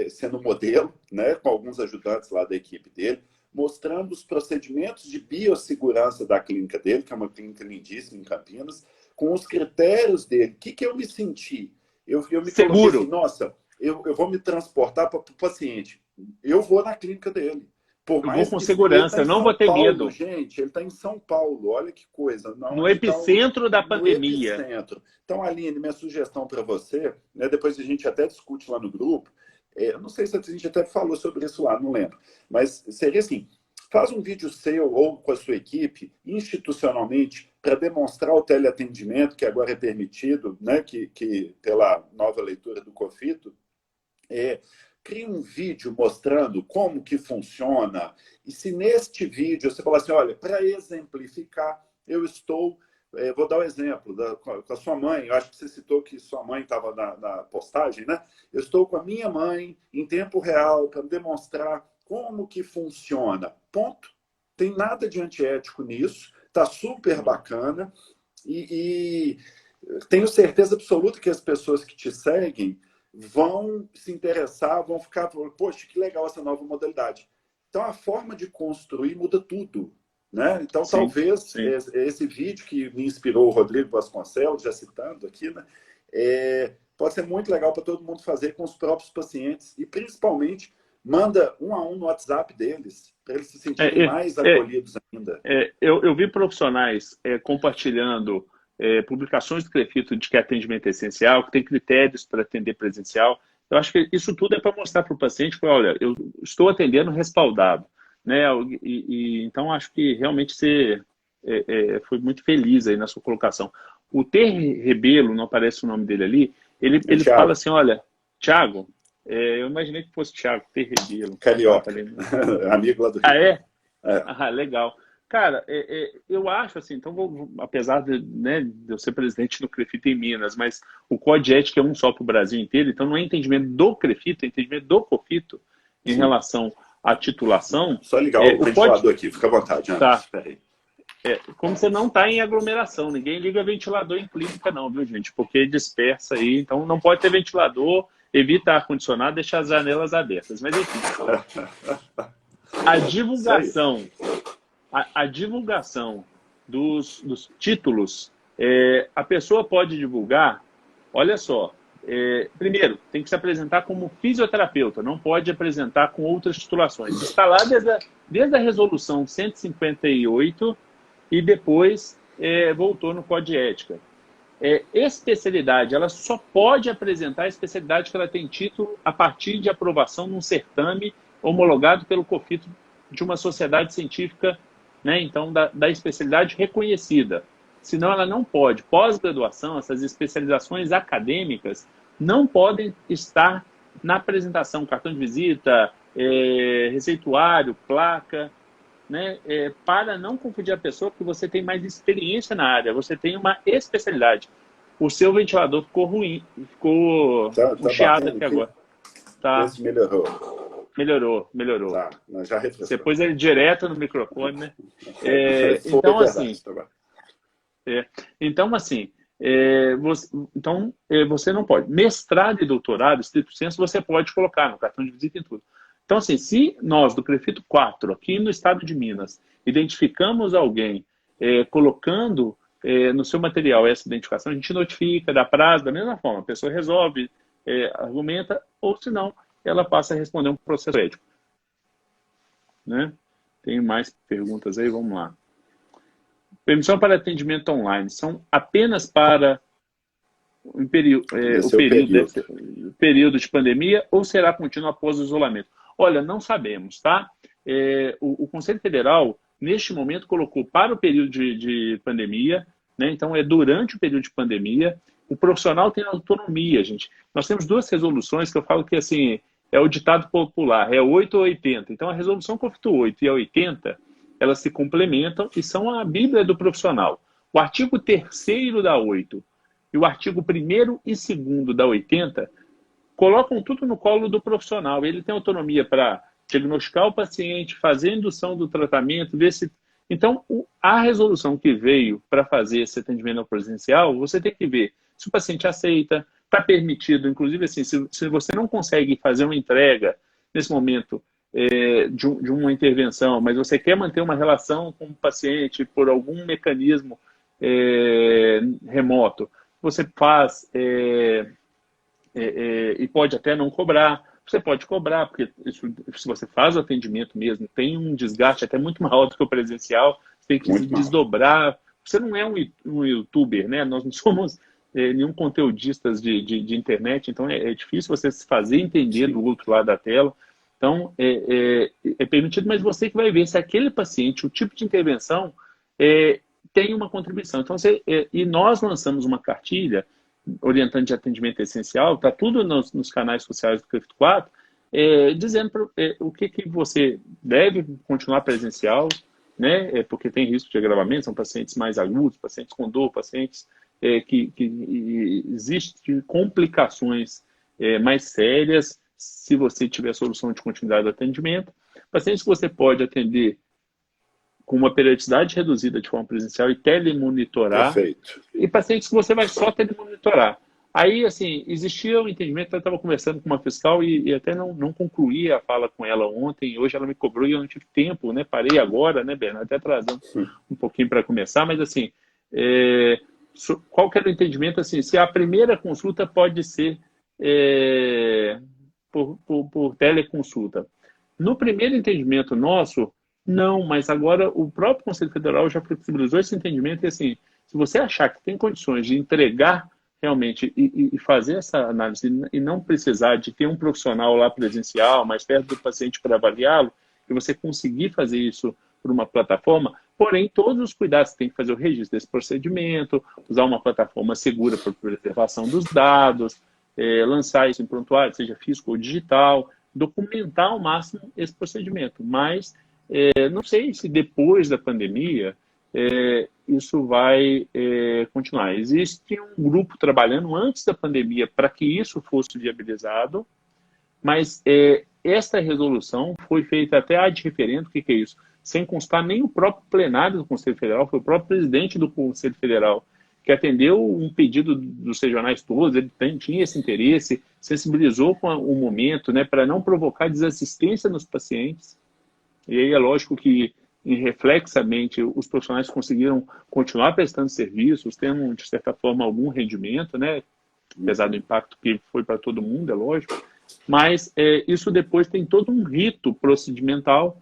sendo modelo, né, com alguns ajudantes lá da equipe dele, mostrando os procedimentos de biossegurança da clínica dele, que é uma clínica lindíssima em Campinas, com os critérios dele. O que eu me senti? Eu me seguro. Coloquei assim, nossa, eu vou me transportar para o paciente. Eu vou na clínica dele. Eu vou com segurança, eu não vou ter medo. Gente, ele está em São Paulo, olha que coisa. No epicentro da pandemia. No epicentro. Então, Aline, minha sugestão para você, né, depois a gente até discute lá no grupo, não sei se a gente até falou sobre isso lá, não lembro, mas seria assim, faz um vídeo seu ou com a sua equipe, institucionalmente, para demonstrar o teleatendimento, que agora é permitido, né, que pela nova leitura do COFITO, cria um vídeo mostrando como que funciona. E se neste vídeo você falar assim, olha, para exemplificar, eu estou... vou dar um exemplo com a sua mãe. Eu acho que você citou que sua mãe estava na postagem, né? Eu estou com a minha mãe em tempo real para demonstrar como que funciona. Ponto. Tem nada de antiético nisso. Está super bacana. E tenho certeza absoluta que as pessoas que te seguem vão se interessar, vão ficar, poxa, que legal essa nova modalidade. Então, a forma de construir muda tudo, né? Então, sim, talvez sim. Esse vídeo que me inspirou o Rodrigo Vasconcelos, já citando aqui, né? Pode ser muito legal para todo mundo fazer com os próprios pacientes e, principalmente, manda um a um no WhatsApp deles, para eles se sentirem mais acolhidos ainda. Eu vi profissionais compartilhando publicações do CREFITO de que atendimento é essencial, que tem critérios para atender presencial. Eu acho que isso tudo é para mostrar para o paciente que, olha, eu estou atendendo respaldado. Né? Então, acho que realmente você foi muito feliz aí na sua colocação. O T. Rebelo, não aparece o nome dele ali, ele fala assim, olha, Thiago, eu imaginei que fosse Thiago, T. Rebelo. Carioca, amigo lá do Rio. Ah, é? Ah, legal. Cara, eu acho assim, então, apesar de eu ser presidente do CREFITO em Minas, mas o Código de Ética é um só para o Brasil inteiro, então não é entendimento do CREFITO, é entendimento do COFITO em relação à titulação. Só ligar o ventilador aqui, fica à vontade. Tá. Espera aí. Como você não está em aglomeração, ninguém liga ventilador em clínica não, viu, gente? Porque dispersa aí, então não pode ter ventilador, evita ar-condicionado, deixa as janelas abertas. Mas enfim, a divulgação dos títulos, a pessoa pode divulgar, olha só, primeiro, tem que se apresentar como fisioterapeuta, não pode apresentar com outras titulações. Está lá desde a resolução 158 e depois voltou no Código de Ética. Especialidade, ela só pode apresentar a especialidade que ela tem título a partir de aprovação num certame homologado pelo COFITO de uma sociedade científica, né? Então, da especialidade reconhecida. Senão, ela não pode. Pós-graduação, essas especializações acadêmicas não podem estar na apresentação, cartão de visita, receituário, placa, né? Para não confundir a pessoa, porque você tem mais experiência na área, você tem uma especialidade. O seu ventilador ficou ruim, ficou chiado aqui agora. Tá. Esse melhorou. Melhorou. Tá, já refrescou. Você pôs ele direto no microfone, né? Então, assim, você não pode. Mestrado e doutorado, estrito senso, você pode colocar no cartão de visita e tudo. Então, assim, se nós, do CREFITO 4, aqui no estado de Minas, identificamos alguém colocando no seu material essa identificação, a gente notifica, dá prazo, da mesma forma. A pessoa resolve, argumenta, ou se não, ela passa a responder um processo ético. né? Tem mais perguntas aí, vamos lá. Permissão para atendimento online são apenas para o período de pandemia ou será contínuo após o isolamento? Olha, não sabemos, tá? O Conselho Federal, neste momento, colocou para o período de pandemia, né? Então, é durante o período de pandemia. O profissional tem autonomia, gente. Nós temos duas resoluções que eu falo que, assim, é o ditado popular, é 8 ou 80. Então, a resolução CONFIT 8 e a 80, elas se complementam e são a Bíblia do profissional. O artigo 3º da 8 e o artigo 1º e 2º da 80 colocam tudo no colo do profissional. Ele tem autonomia para diagnosticar o paciente, fazer a indução do tratamento, ver se... Então, a resolução que veio para fazer esse atendimento presencial, você tem que ver se o paciente aceita, está permitido, inclusive assim, se você não consegue fazer uma entrega nesse momento de uma intervenção, mas você quer manter uma relação com o paciente por algum mecanismo remoto, você faz e pode até não cobrar. Você pode cobrar, porque se você faz o atendimento mesmo, tem um desgaste até muito maior do que o presencial, você tem que se desdobrar. Você não é um youtuber, né? Nós não somos nenhum conteudistas de internet, então é difícil você se fazer entender do outro lado da tela. Então, é permitido, mas você que vai ver se aquele paciente, o tipo de intervenção, tem uma contribuição. Então, e nós lançamos uma cartilha orientando de atendimento essencial, está tudo nos canais sociais do CONFIT 4, dizendo o que você deve continuar presencial, né? Porque tem risco de agravamento, são pacientes mais agudos, pacientes com dor, pacientes que existem complicações mais sérias se você tiver solução de continuidade do atendimento. Pacientes que você pode atender com uma periodicidade reduzida de forma presencial e telemonitorar. Perfeito. E pacientes que você vai só telemonitorar. Aí, assim, existia um entendimento, eu estava conversando com uma fiscal e até não concluí a fala com ela ontem, hoje ela me cobrou e eu não tive tempo, né? Parei agora, né, Bernardo? Até atrasando um pouquinho para começar, mas assim, qual que era o entendimento, assim, se a primeira consulta pode ser por teleconsulta. No primeiro entendimento nosso, não, mas agora o próprio Conselho Federal já flexibilizou esse entendimento e assim, se você achar que tem condições de entregar realmente e fazer essa análise e não precisar de ter um profissional lá presencial, mais perto do paciente para avaliá-lo, e você conseguir fazer isso por uma plataforma, porém todos os cuidados, você tem que fazer o registro desse procedimento, usar uma plataforma segura para preservação dos dados, lançar isso em prontuário, seja físico ou digital, documentar ao máximo esse procedimento, mas não sei se depois da pandemia isso vai continuar. Existe um grupo trabalhando antes da pandemia para que isso fosse viabilizado, mas esta resolução foi feita até ad referendo, o que é isso? Sem constar nem o próprio plenário do Conselho Federal, foi o próprio presidente do Conselho Federal que atendeu um pedido dos regionais todos, ele tinha esse interesse, sensibilizou com o momento, né, para não provocar desassistência nos pacientes. E aí é lógico que, reflexamente, os profissionais conseguiram continuar prestando serviços, tendo, de certa forma, algum rendimento, né? Apesar do impacto que foi para todo mundo, é lógico. Mas isso depois tem todo um rito procedimental,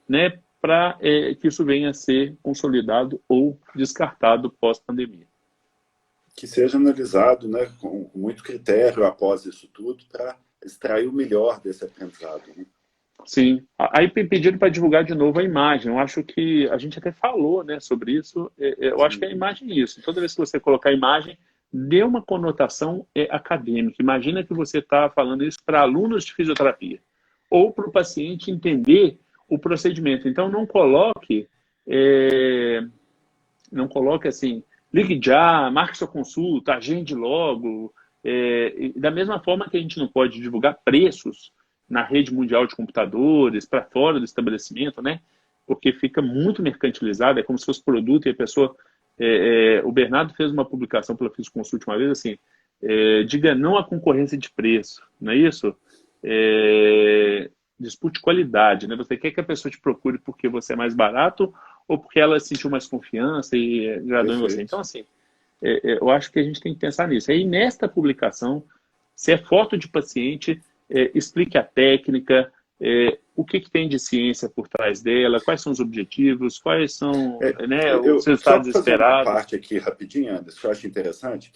né, para que isso venha a ser consolidado ou descartado pós-pandemia. Que seja analisado, né, com muito critério após isso tudo, para extrair o melhor desse aprendizado, né? Sim. Aí pediram para divulgar de novo a imagem. Eu acho que a gente até falou, né, sobre isso. Eu acho que a imagem é isso. Toda vez que você colocar a imagem, dê uma conotação acadêmica. Imagina que você está falando isso para alunos de fisioterapia ou para o paciente entender o procedimento. Então, não coloque assim, ligue já, marque sua consulta, agende logo. Da mesma forma que a gente não pode divulgar preços na rede mundial de computadores, para fora do estabelecimento, né? Porque fica muito mercantilizado, é como se fosse produto e a pessoa... o Bernardo fez uma publicação pela Fisconsult uma vez, assim, diga não à concorrência de preço, não é isso? Dispute qualidade, né? Você quer que a pessoa te procure porque você é mais barato ou porque ela sentiu mais confiança e agradou em você? Então, assim, eu acho que a gente tem que pensar nisso. Aí, nesta publicação, se é foto de paciente... explique a técnica, o que tem de ciência por trás dela, quais são os objetivos, quais são né, os só resultados fazer uma esperados. parte aqui rapidinho, Anderson, que eu acho interessante.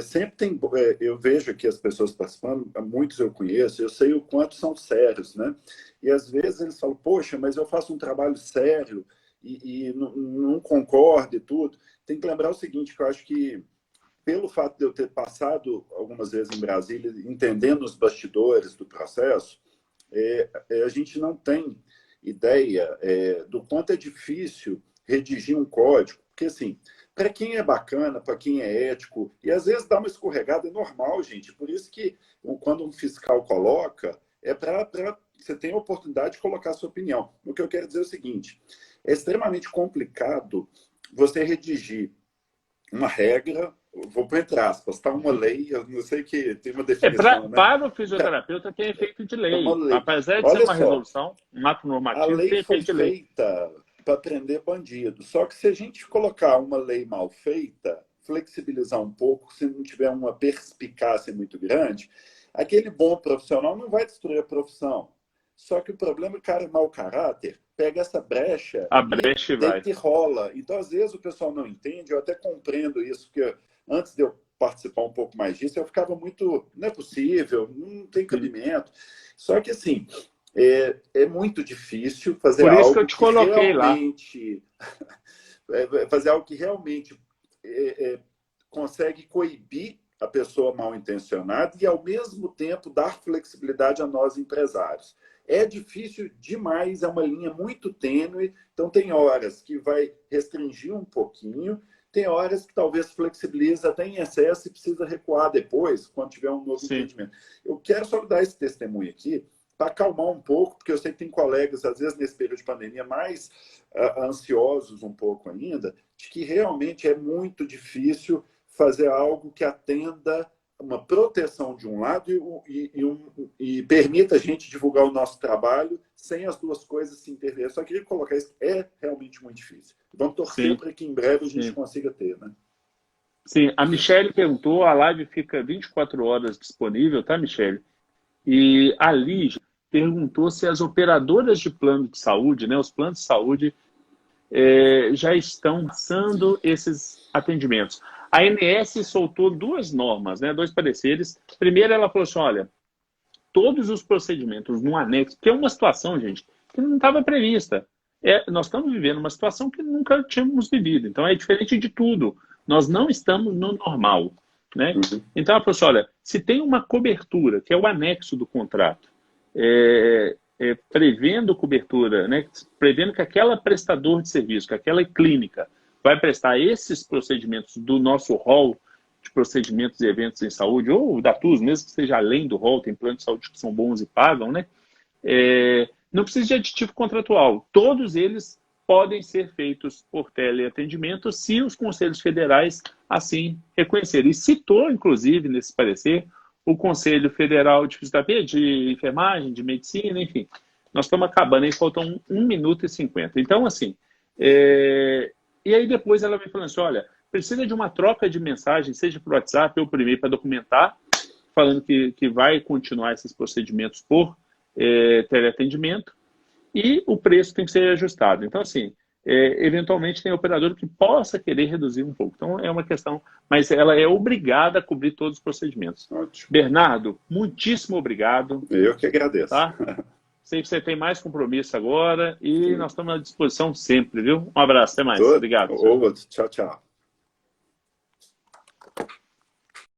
Sempre tem, eu vejo aqui as pessoas participando, muitos eu conheço, eu sei o quanto são sérios, né? E às vezes eles falam, poxa, mas eu faço um trabalho sério e não concordo e tudo. Tem que lembrar o seguinte, que eu acho que pelo fato de eu ter passado algumas vezes em Brasília, entendendo os bastidores do processo, a gente não tem ideia do quanto é difícil redigir um código. Porque, assim, para quem é bacana, para quem é ético, e às vezes dá uma escorregada, é normal, gente. Por isso que quando um fiscal coloca, é para você ter a oportunidade de colocar a sua opinião. O que eu quero dizer é o seguinte, é extremamente complicado você redigir uma regra, vou pôr entre aspas, tá? Uma lei, eu não sei que tem uma definição, né? Para o fisioterapeuta tem efeito de lei. Lei. Apesar de Olha ser uma só, resolução, um ato a normativo, lei tem foi efeito de lei. feita para prender bandido. Só que se a gente colocar uma lei mal feita, flexibilizar um pouco, se não tiver uma perspicácia muito grande, aquele bom profissional não vai destruir a profissão. Só que o problema é que o cara mau caráter pega essa brecha e deita e rola. Então, às vezes, o pessoal não entende, eu até compreendo isso, porque antes de eu participar um pouco mais disso, eu ficava muito, não é possível, não tem cabimento. Só que, assim, é muito difícil fazer Por isso algo que eu te coloquei realmente, fazer algo que realmente consegue coibir a pessoa mal intencionada e, ao mesmo tempo, dar flexibilidade a nós empresários. É difícil demais, é uma linha muito tênue, então tem horas que vai restringir um pouquinho, tem horas que talvez flexibiliza até em excesso e precisa recuar depois, quando tiver um novo entendimento. Eu quero só dar esse testemunho aqui para acalmar um pouco, porque eu sei que tem colegas, às vezes, nesse período de pandemia, mais ansiosos um pouco ainda, de que realmente é muito difícil fazer algo que atenda uma proteção de um lado e permita a gente divulgar o nosso trabalho sem as duas coisas se intervirem. Só queria colocar isso, é realmente muito difícil. Vamos torcer para que em breve a gente consiga ter, né? Sim, a Michelle perguntou, a live fica 24 horas disponível, tá, Michelle? E a Lígia perguntou se as operadoras de plano de saúde, né, os planos de saúde, já estão lançando esses atendimentos. A ANS soltou duas normas, né, dois pareceres. Primeiro, ela falou assim, olha, todos os procedimentos no anexo, que é uma situação, gente, que não estava prevista. Nós estamos vivendo uma situação que nunca tínhamos vivido. Então, é diferente de tudo. Nós não estamos no normal. Né? Então, ela falou assim, olha, se tem uma cobertura, que é o anexo do contrato, prevendo cobertura, né, prevendo que aquela prestador de serviço, que aquela clínica vai prestar esses procedimentos do nosso rol de procedimentos e eventos em saúde, ou da TUS, mesmo que seja além do rol, tem planos de saúde que são bons e pagam, né? Não precisa de aditivo contratual. Todos eles podem ser feitos por teleatendimento se os conselhos federais assim reconhecerem. E citou, inclusive, nesse parecer, o Conselho Federal de Fisioterapia, de Enfermagem, de Medicina, enfim. Nós estamos acabando, aí faltam 1 minuto e 50. Então, assim, e aí depois ela vem falando assim, olha, precisa de uma troca de mensagem, seja por WhatsApp ou por e-mail, para documentar, falando que vai continuar esses procedimentos por teleatendimento, e o preço tem que ser ajustado. Então, assim, eventualmente tem operador que possa querer reduzir um pouco. Então, é uma questão, mas ela é obrigada a cobrir todos os procedimentos. Ótimo. Bernardo, muitíssimo obrigado. Eu que agradeço. Tá? Sei que você tem mais compromisso agora e nós estamos à disposição sempre, viu? Um abraço, até mais. Obrigado. Tchau, tchau.